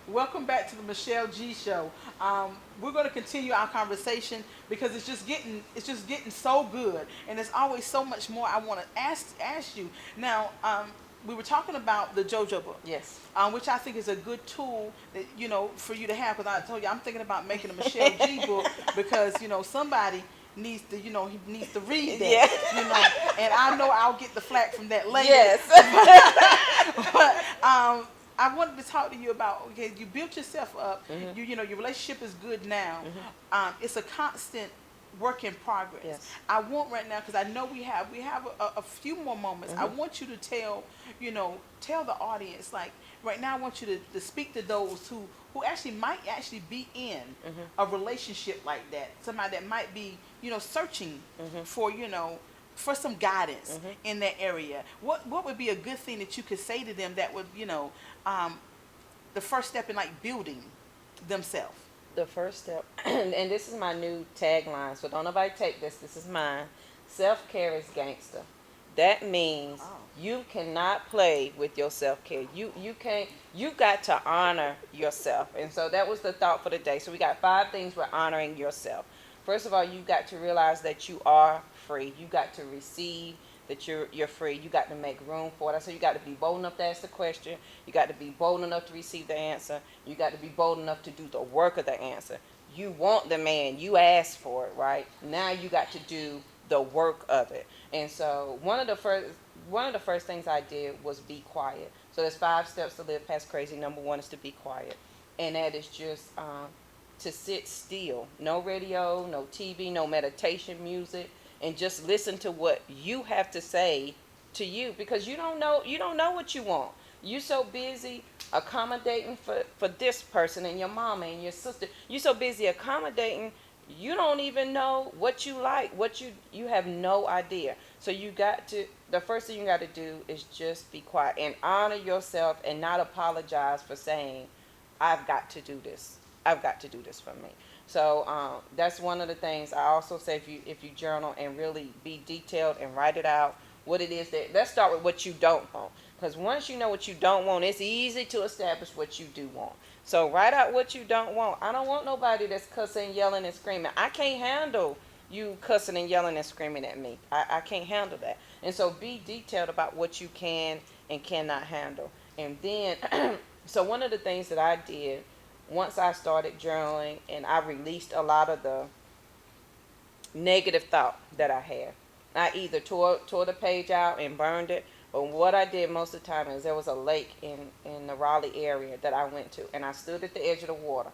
Welcome back to the Michelle G Show. We're going to continue our conversation because it's just getting so good, and there's always so much more I want to ask you. Now, we were talking about the JoJo book, Yes. which I think is a good tool that for you to have. Because I told you I'm thinking about making a Michelle G book because somebody needs to he needs to read that. Yeah. And I know I'll get the flack from that later. Yes. But I wanted to talk to you about, okay, you built yourself up. Mhm. Your relationship is good now. It's a constant work in progress. Yes. I want right now, because I know we have a few more moments. I want you to tell the audience, like right now I want you to speak to those who actually might be in a relationship like that. Somebody that might be searching for some guidance in that area. What would be a good thing that you could say to them that would the first step in like building themselves? The first step, and this is my new tagline, so don't nobody take this. This is mine. Self-care is gangster. That means you cannot play with your self-care. You can't. You got to honor yourself. And so that was the thought for the day. So we got 5 things for honoring yourself. First of all, you got to realize that you are free. You got to receive that you're free. You got to make room for it. So you got to be bold enough to ask the question. You got to be bold enough to receive the answer. You got to be bold enough to do the work of the answer. you want the man, you asked for it, right? Now you got to do the work of it. And so one of the first things I did was be quiet. So there's 5 steps to live past crazy. Number one is to be quiet, and that is just to sit still. No radio, no TV, no meditation music, and just listen to what you have to say to you, because you don't know what you want. You so busy accommodating for this person and your mama and your sister. You so busy accommodating, you don't even know what you like, what you have no idea. So the first thing you got to do is just be quiet and honor yourself and not apologize for saying, I've got to do this. I've got to do this for me. So that's one of the things I also say, if you journal and really be detailed and write it out, what it is that, let's start with what you don't want. Because once you know what you don't want, it's easy to establish what you do want. So write out what you don't want. I don't want nobody that's cussing, yelling, and screaming. I can't handle you cussing and yelling and screaming at me. I can't handle that. And so be detailed about what you can and cannot handle. And then, so one of the things that I did once I started journaling and I released a lot of the negative thought that I had, I either tore the page out and burned it, but what I did most of the time is there was a lake in the Raleigh area that I went to, and I stood at the edge of the water,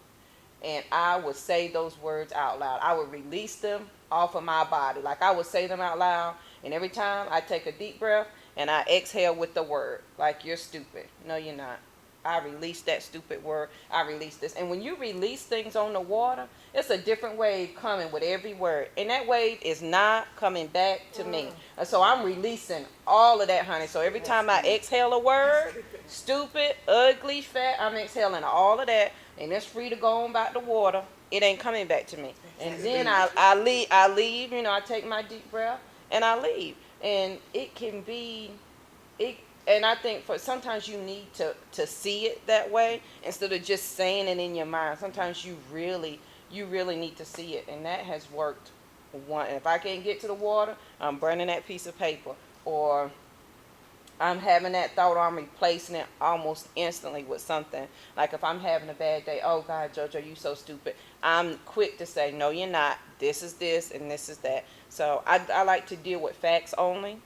and I would say those words out loud. I would release them off of my body. Like I would say them out loud, and every time I take a deep breath and I exhale with the word, like, you're stupid. No, you're not. I release that stupid word. I release this. And when you release things on the water, it's a different wave coming with every word. And that wave is not coming back to me. And so I'm releasing all of that, honey. So every time I exhale a word, stupid, ugly, fat, I'm exhaling all of that. And it's free to go on back to water. It ain't coming back to me. And then I leave, I take my deep breath and I leave. And it can be, and I think for sometimes you need to see it that way instead of just saying it in your mind. Sometimes you really need to see it, and that has worked. If I can't get to the water, I'm burning that piece of paper, or I'm having that thought, or I'm replacing it almost instantly with something. Like if I'm having a bad day, oh God, JoJo, you so stupid. I'm quick to say, no, you're not. This is this, and this is that. So I like to deal with facts only.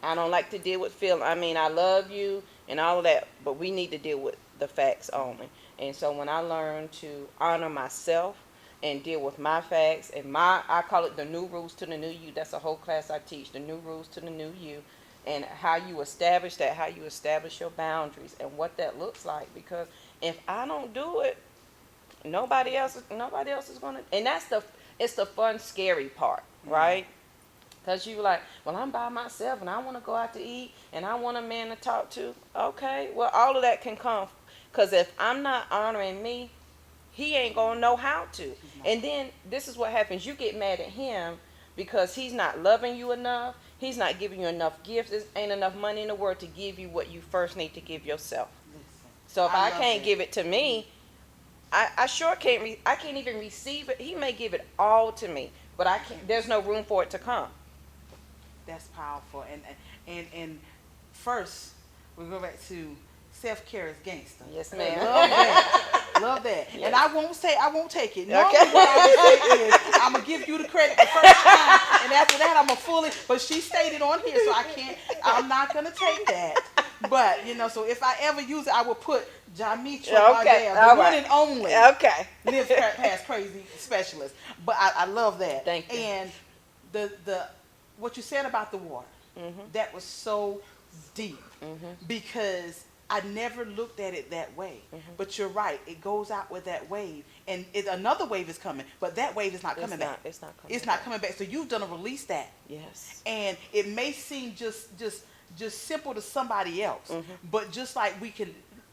I don't like to deal with feeling. I mean, I love you and all of that, but we need to deal with the facts only. And so when I learned to honor myself and deal with my facts and I call it the new rules to the new you. That's a whole class I teach, the new rules to the new you, and how you establish that, how you establish your boundaries and what that looks like. Because if I don't do it, nobody else is going to. And it's the fun, scary part, right? Because you like, well, I'm by myself and I want to go out to eat and I want a man to talk to. Okay, well, all of that can come. Because if I'm not honoring me, he ain't going to know how to. And then this is what happens. You get mad at him because he's not loving you enough. He's not giving you enough gifts. There ain't enough money in the world to give you what you first need to give yourself. So if I can't give it to me, I sure can't. I can't even receive it. He may give it all to me, but I can't. There's no room for it to come. That's powerful. And first, we go back to self-care is gangster. Yes, ma'am. Love that. Love that. Yes. And I won't take it. Normally Okay. what I would say is, I'm going to give you the credit the first time, and after that, I'm going to fully, but she stated on here, so I'm not going to take that. But, so if I ever use it, I will put Jamitra Waddell, the one and only. Okay. Live past crazy specialist. But I love that. Thank you. And the what you said about the water, that was so deep, because I never looked at it that way. But you're right, it goes out with that wave, and another wave is coming, but that wave is not coming back. It's not coming. It's not coming back. So you've done a release that. Yes. And it may seem just simple to somebody else, but just like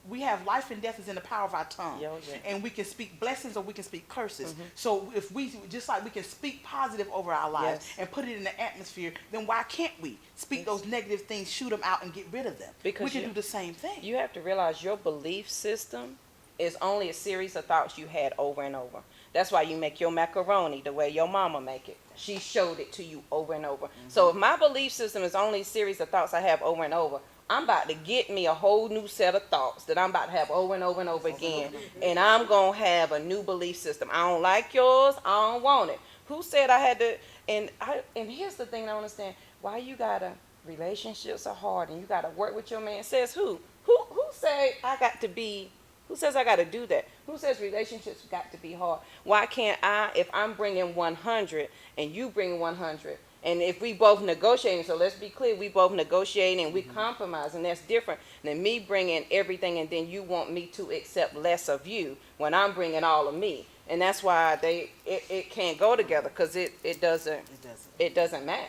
we have life and death is in the power of our tongue. Yeah. And we can speak blessings or we can speak curses. So if we, just like we can speak positive over our lives and put it in the atmosphere, then why can't we speak those negative things, shoot them out and get rid of them? Because we can do the same thing. You have to realize your belief system is only a series of thoughts you had over and over. That's why you make your macaroni the way your mama make it. She showed it to you over and over. So if my belief system is only a series of thoughts I have over and over, I'm about to get me a whole new set of thoughts that I'm about to have over and over and over again. And I'm going to have a new belief system. I don't like yours. I don't want it. Who said I had to? And here's the thing I don't understand. Why you got to, relationships are hard and you got to work with your man. Says who? Who say I got to be, who says I got to do that? Who says relationships got to be hard? Why can't I, if I'm bringing 100 and you bring 100, and if we both negotiating, so let's be clear, we both negotiating and we compromise, and that's different than me bringing everything and then you want me to accept less of you when I'm bringing all of me. And that's why it can't go together, because it doesn't match.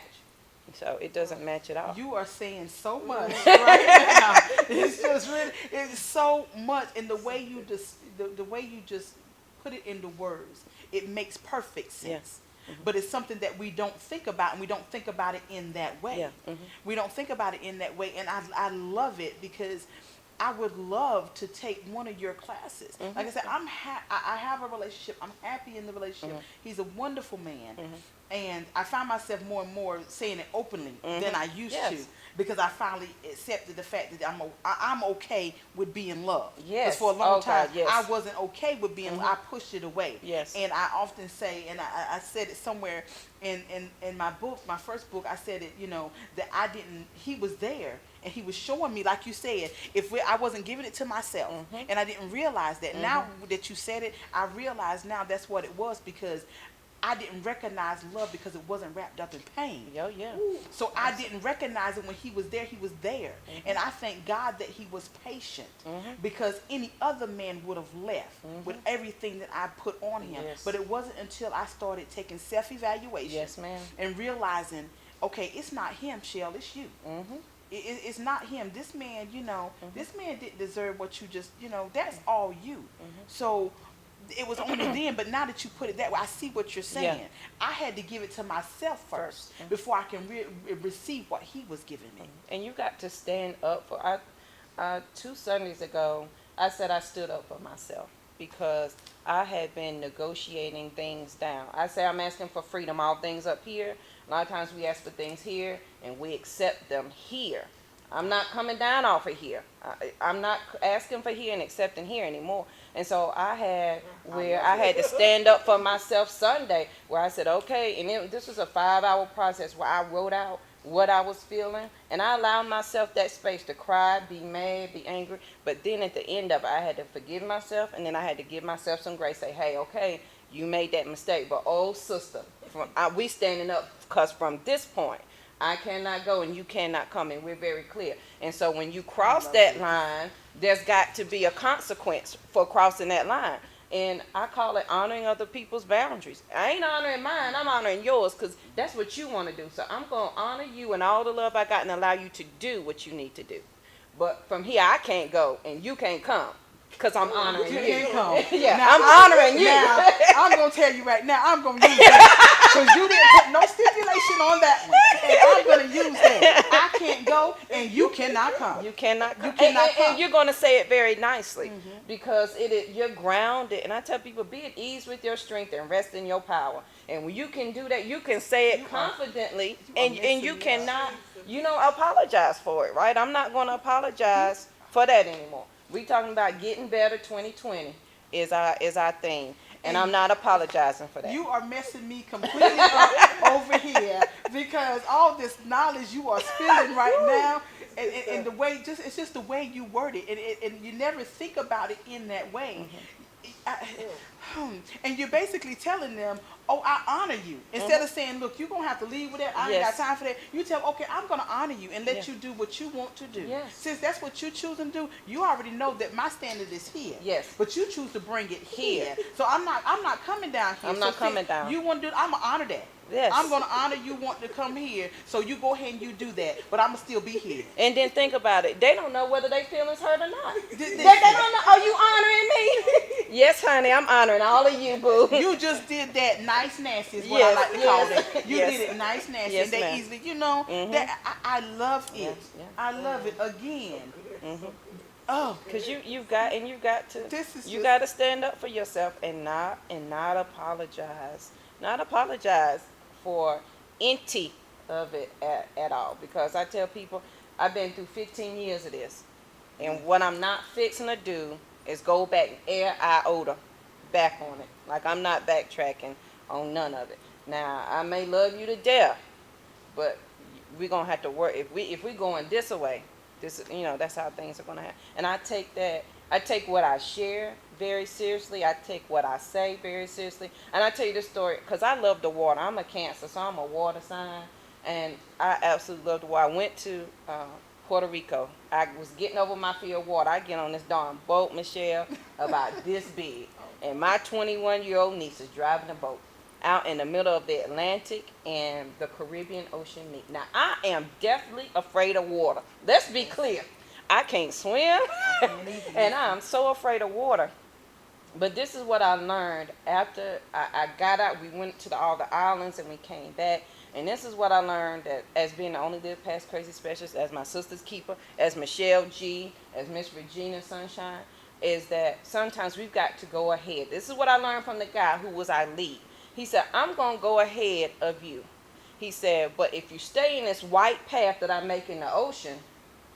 So it doesn't match at all. You are saying so much right now. It's just really, it's so much, and the way you just the way you just put it into words, it makes perfect sense. Yes. Mm-hmm. But it's something that we don't think about, and we don't think about it in that way. Yeah. Mm-hmm. We don't think about it in that way, and I love it, because I would love to take one of your classes. Mm-hmm. Like I said, I have a relationship. I'm happy in the relationship. Mm-hmm. He's a wonderful man. Mm-hmm. And I find myself more and more saying it openly than I used to, because I finally accepted the fact that I'm okay with being loved. Yes. Because for a long time, God, yes. I wasn't okay with being loved. I pushed it away. Yes. And I often say, and I said it somewhere in my book, my first book, I said it, that he was there. And he was showing me, like you said, I wasn't giving it to myself. And I didn't realize that. Now that you said it, I realize now that's what it was, because I didn't recognize love because it wasn't wrapped up in pain. Yeah. So I didn't recognize it when he was there. He was there. And I thank God that he was patient, because any other man would have left with everything that I put on him. Yes. But it wasn't until I started taking self-evaluation, Yes, ma'am. and realizing, okay, it's not him, Shell, it's you. It's not him. This man, this man didn't deserve what you just, that's all you. So it was only then, but now that you put it that way, I see what you're saying. Yeah. I had to give it to myself first before I can receive what he was giving me. And you got to stand up for, 2 Sundays ago, I said I stood up for myself, because I had been negotiating things down. I say I'm asking for freedom, all things up here. A lot of times we ask for things here and we accept them here. I'm not coming down off of here. I'm not asking for here and accepting here anymore. And so I had to stand up for myself Sunday, where I said, okay, and this was a 5-hour process where I wrote out what I was feeling, and I allowed myself that space to cry, be mad, be angry. But then at the end of it, I had to forgive myself, and then I had to give myself some grace, say, hey, okay, you made that mistake, but oh, sister, we standing up, because from this point, I cannot go and you cannot come, and we're very clear. And so when you cross that line, there's got to be a consequence for crossing that line. And I call it honoring other people's boundaries. I ain't honoring mine, I'm honoring yours, because that's what you want to do. So I'm going to honor you and all the love I got and allow you to do what you need to do. But from here, I can't go and you can't come, because I'm honoring you. Can't come. Yeah, Now, I'm honoring you. Now, I'm going to tell you right now, I'm going to use that, because you didn't put no stipulation on that one. And I'm going to use that. I can't go and you cannot come. You cannot come. You cannot come. And you're going to say it very nicely, because you're grounded. And I tell people, be at ease with your strength and rest in your power. And when you can do that, you can say it confidently, and you cannot, apologize for it, right? I'm not going to apologize for that anymore. We talking about getting better 2020 is our thing. And I'm not apologizing for that. You are messing me completely up over here, because all this knowledge you are spilling right now, and the way, it's just the way you word it, and you never think about it in that way. And you're basically telling them, oh, I honor you. Instead of saying, look, you're going to have to leave with that. I ain't got time for that. You tell them, okay, I'm going to honor you and let you do what you want to do. Yes. Since that's what you choose to do, you already know that my standard is here. Yes. But you choose to bring it here. So I'm not coming down here. I'm not coming down. You want to do it, I'm going to honor that. Yes. I'm going to honor you wanting to come here, so you go ahead and you do that, but I'm going to still be here. And then think about it. They don't know whether they feelings hurt or not. They don't know. Are you honoring me? Yes, honey, I'm honoring all of you, boo. You just did that nice nasty is what I like to call it. You did it nice nasty. Yes, and they ma'am. easily, that I love it. Yeah. I love it again. Oh, Cause you got to this is you just got to stand up for yourself and not apologize, not apologize for any of it at all. Because I tell people I've been through 15 years of this, and what I'm not fixing to do is go back and air iota back on it. Like I'm not backtracking on none of it. Now I may love you to death, but we're gonna have to work if we going this way. This, that's how things are gonna happen. And I take what I share very seriously. I take what I say very seriously. And I tell you this story because I love the water. I'm a Cancer, so I'm a water sign, and I absolutely love the water. I went to Puerto Rico. I was getting over my fear of water. I get on this darn boat, Michelle, about this big, and my 21-year-old niece is driving the boat out in the middle of the Atlantic and the Caribbean Ocean meet. Now, I am definitely afraid of water. Let's be clear. I can't swim, and I'm so afraid of water. But this is what I learned after I got out. We went to all the islands and we came back. And this is what I learned, that as being the only Live Past Crazy specialist, as my sister's keeper, as Michelle G, as Miss Regina Sunshine, is that sometimes we've got to go ahead. This is what I learned from the guy who was our lead. He said, I'm going to go ahead of you. He said, but if you stay in this white path that I make in the ocean,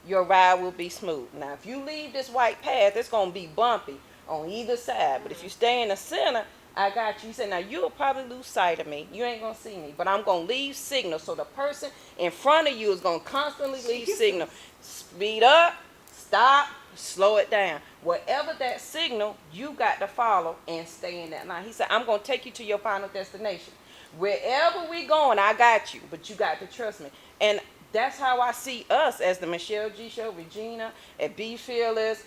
your ride will be smooth. Now, if you leave this white path, it's going to be bumpy on either side. But if you stay in the center, I got you. He said, now you'll probably lose sight of me. You ain't going to see me. But I'm going to leave signal. So the person in front of you is going to constantly leave signal. Speed up, stop, slow it down. Whatever that signal, you got to follow and stay in that line. He said, I'm going to take you to your final destination. Wherever we going, I got you. But you got to trust me. And that's how I see us as the Michelle G Show, Regina, and Be Fearless.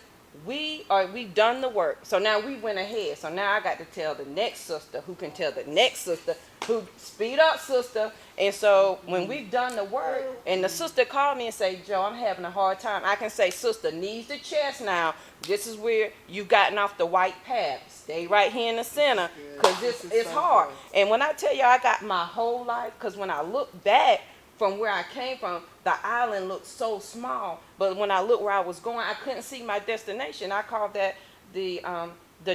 We've done the work. So now we went ahead. So now I got to tell the next sister who can tell the next sister who speed up, sister. And so when we've done the work and the sister called me and say, Joe, I'm having a hard time, I can say, sister, knees to chest now. This is where you've gotten off the white path. Stay right here in the center because it's hard. And when I tell you I got my whole life, because when I look back, from where I came from, the island looked so small. But when I looked where I was going, I couldn't see my destination. I called that the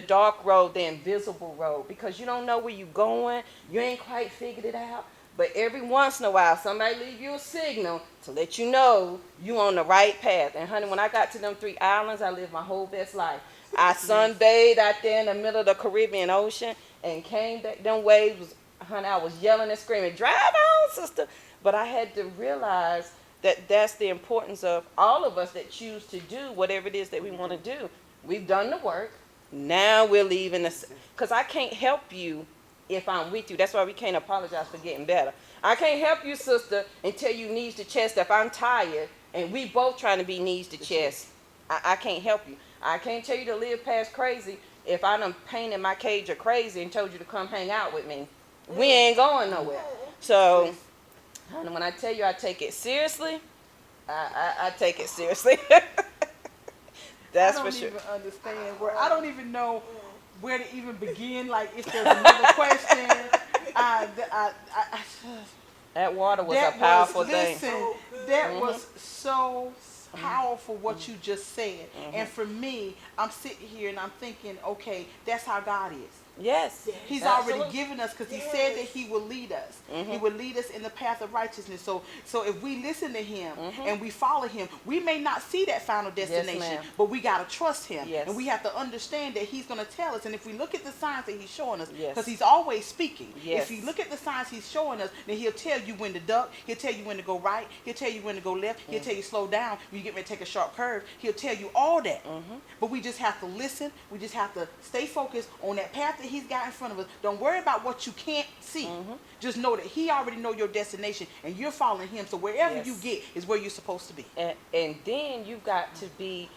dark road, the invisible road, because you don't know where you're going. You ain't quite figured it out. But every once in a while, somebody leave you a signal to let you know you on the right path. And honey, when I got to them 3 islands, I lived my whole best life. I sunbathed out there in the middle of the Caribbean Ocean and came back. Them waves was, honey, I was yelling and screaming, drive on, sister. But I had to realize that that's the importance of all of us that choose to do whatever it is that we want to do. We've done the work. Now we're leaving us. Because I can't help you if I'm with you. That's why we can't apologize for getting better. I can't help you, sister, and tell you knees to chest if I'm tired and we both trying to be knees to chest. I can't help you. I can't tell you to live past crazy if I done painted my cage of crazy and told you to come hang out with me. We ain't going nowhere. So, honey, when I tell you I take it seriously, I take it seriously. That's for sure. I don't even understand where. I don't even know where to even begin. Like, if there's another question, That water was a powerful thing. Listen, that was so powerful what you just said. And for me, I'm sitting here and I'm thinking, okay, that's how God is. Yes. He's absolutely. already given us, because he said that he will lead us. He will lead us in the path of righteousness. So if we listen to him and we follow him, we may not see that final destination, but we got to trust him. Yes. And we have to understand that he's going to tell us. And if we look at the signs that he's showing us, Yes. because he's always speaking. Yes. If you look at the signs he's showing us, then he'll tell you when to duck. He'll tell you when to go right. He'll tell you when to go left. He'll tell you slow down when you get ready to take a sharp curve. He'll tell you all that. But we just have to listen. We just have to stay focused on that path that he's got in front of us. Don't worry about what you can't see. Just know that he already know your destination and you're following him. So wherever Yes. you get is where you're supposed to be. And then you got to be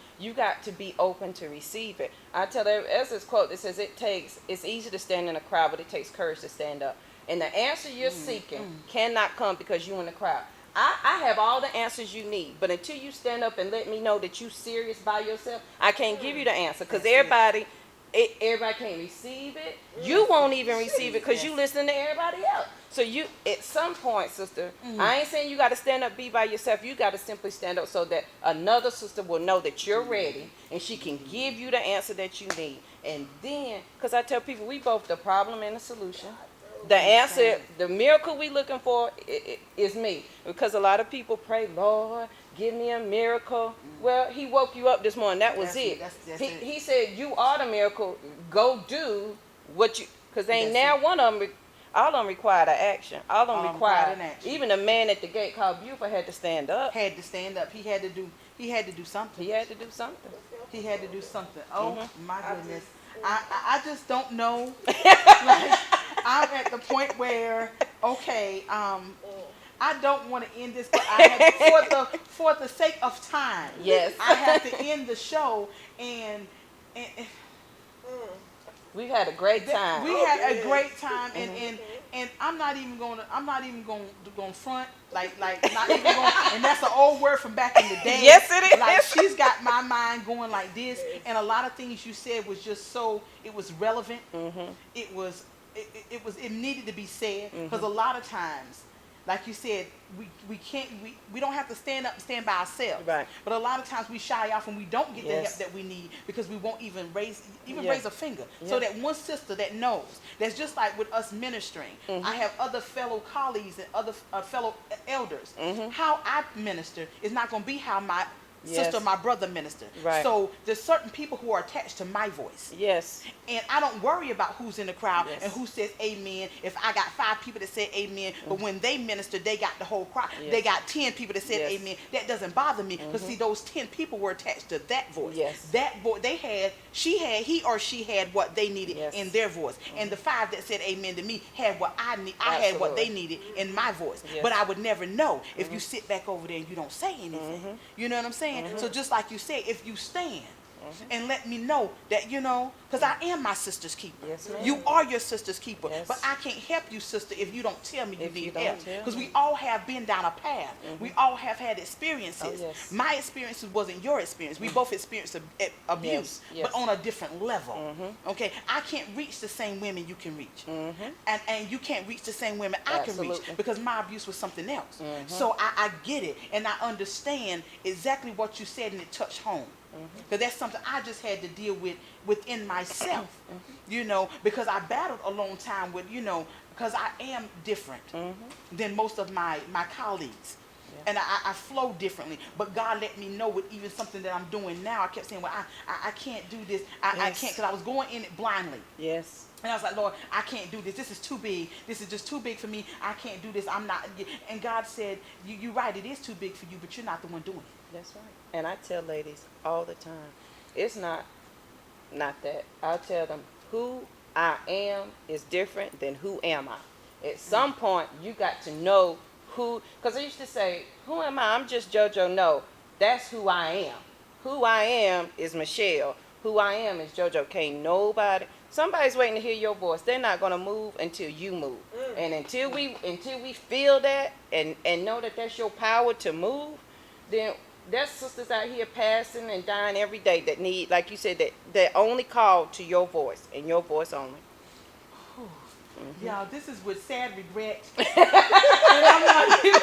open to receive it. I tell them, as this quote that says, it's easy to stand in a crowd, but it takes courage to stand up. And the answer you're seeking cannot come because you're in the crowd. I have all the answers you need, but until you stand up and let me know that you're serious by yourself, I can't give you the answer, because everybody everybody can't receive it. You won't even receive it because you listen to everybody else. So you, at some point, sister, I ain't saying you got to stand up, be by yourself. You got to simply stand up so that another sister will know that you're ready and she can give you the answer that you need. And then, because I tell people, we both the problem and the solution. The answer, the miracle we looking for is me. Because a lot of people pray, Lord, give me a miracle. Well, he woke you up this morning. That was it. He said, you are the miracle. Go do what you, because ain't now one of them, all of them required an action. All of them required an action. Even the man at the gate called Buford had to stand up. Had to stand up. He had to do something. He had to do something. He had to do something. Oh my goodness. I just don't know. Like, I'm at the point where, okay, I don't want to end this, but I have, for the sake of time, yes, I have to end the show, and we had a great time. We had a great time, and I'm not even going to front like not even going. And that's an old word from back in the day. Yes, it is. Like, she's got my mind going like this, and a lot of things you said was just so, it was relevant. It needed to be said, because a lot of times, like you said, we don't have to stand by ourselves. Right. But a lot of times we shy off and we don't get the help that we need because we won't even raise a finger. So that one sister that knows, that's just like with us ministering. I have other fellow colleagues and other fellow elders. How I minister is not going to be how my sister or my brother minister. Right. So there's certain people who are attached to my voice. Yes. And I don't worry about who's in the crowd and who says amen. If I got 5 people that say amen, but when they minister, they got the whole crowd. They got 10 people that said amen. That doesn't bother me, because see, those 10 people were attached to that voice. That voice, he or she had what they needed in their voice. And the 5 that said amen to me had what I need. I had what they needed in my voice. But I would never know if you sit back over there and you don't say anything. You know what I'm saying? So just like you said, if you stand and let me know that, because I am my sister's keeper. Yes, ma'am. You are your sister's keeper. Yes. But I can't help you, sister, if you don't tell me you need don't help. tell Because me. we all have been down a path. We all have had experiences. Oh, yes. My experiences wasn't your experience. We both experienced abuse, but on a different level. Okay, I can't reach the same women you can reach. And you can't reach the same women I can reach, because my abuse was something else. So I get it, and I understand exactly what you said, and it touched home. Because that's something I just had to deal with within myself, because I battled a long time with, because I am different than most of my colleagues. And I flow differently. But God let me know with even something that I'm doing now. I kept saying, well, I can't do this. I can't, because I was going in it blindly. Yes. And I was like, Lord, I can't do this. This is too big. This is just too big for me. I can't do this. I'm not. And God said, you're right. It is too big for you, but you're not the one doing it. That's right. And I tell ladies all the time, it's not that. I tell them, who I am is different than who am I. At some point, you got to know who, because I used to say, who am I? I'm just JoJo. No, that's who I am. Who I am is Michelle. Who I am is JoJo. Can't nobody. Somebody's waiting to hear your voice. They're not gonna move until you move. And until we feel that and know that that's your power to move, then there's sisters out here passing and dying every day that need, like you said, that only call to your voice and your voice only. Y'all, this is with sad regret. And I'm not even,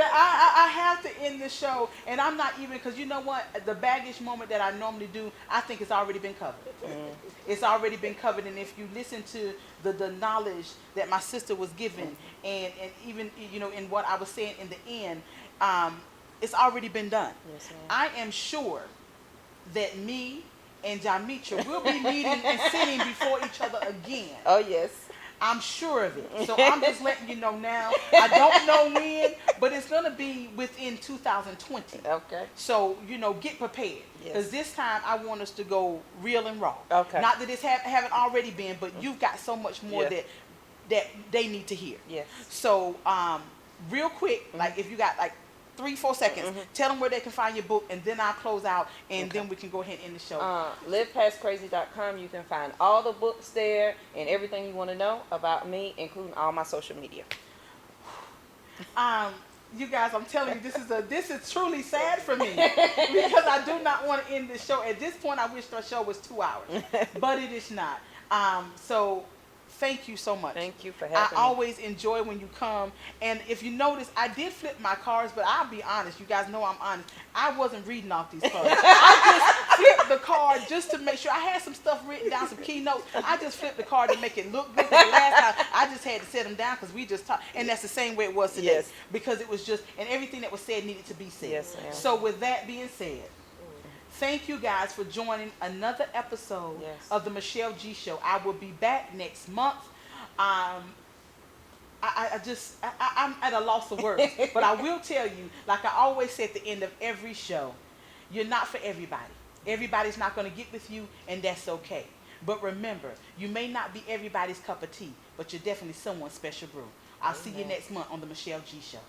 I have to end the show, and I'm not even, because you know what, the baggage moment that I normally do, I think it's already been covered. It's already been covered, and if you listen to the knowledge that my sister was given, and even, in what I was saying in the end, it's already been done. Yes, ma'am. I am sure that me and Jamitra will be meeting and sitting before each other again. Oh, yes. I'm sure of it. So I'm just letting you know now. I don't know when, but it's going to be within 2020. Okay. So, get prepared. Because this time I want us to go real and raw. Okay. Not that it's haven't already been, but you've got so much more that they need to hear. Yes. So, real quick, like if you got like 3-4 seconds, tell them where they can find your book, and then I'll close out, and then we can go ahead and end the show. LivePastCrazy.com. You can find all the books there and everything you want to know about me, including all my social media. You guys, I'm telling you, this is truly sad for me because I do not want to end this show. At this point, I wish the show was 2 hours, but it is not. So thank you so much. Thank you for I having me. always enjoy when you come. And if you notice, I did flip my cards, but I'll be honest. You guys know I'm honest. I wasn't reading off these cards. I just flipped the card just to make sure. I had some stuff written down, some keynotes. I just flipped the card to make it look good. The last time, I just had to set them down because we just talked. And that's the same way it was today. Yes. Because it was just, and everything that was said needed to be said. Yes, ma'am. So with that being said, thank you guys for joining another episode Yes. of the Michelle G Show. I will be back next month. I'm at a loss of words, but I will tell you, like I always say at the end of every show, you're not for everybody. Everybody's not going to get with you, and that's okay. But remember, you may not be everybody's cup of tea, but you're definitely someone's special brew. I'll see you next month on the Michelle G Show.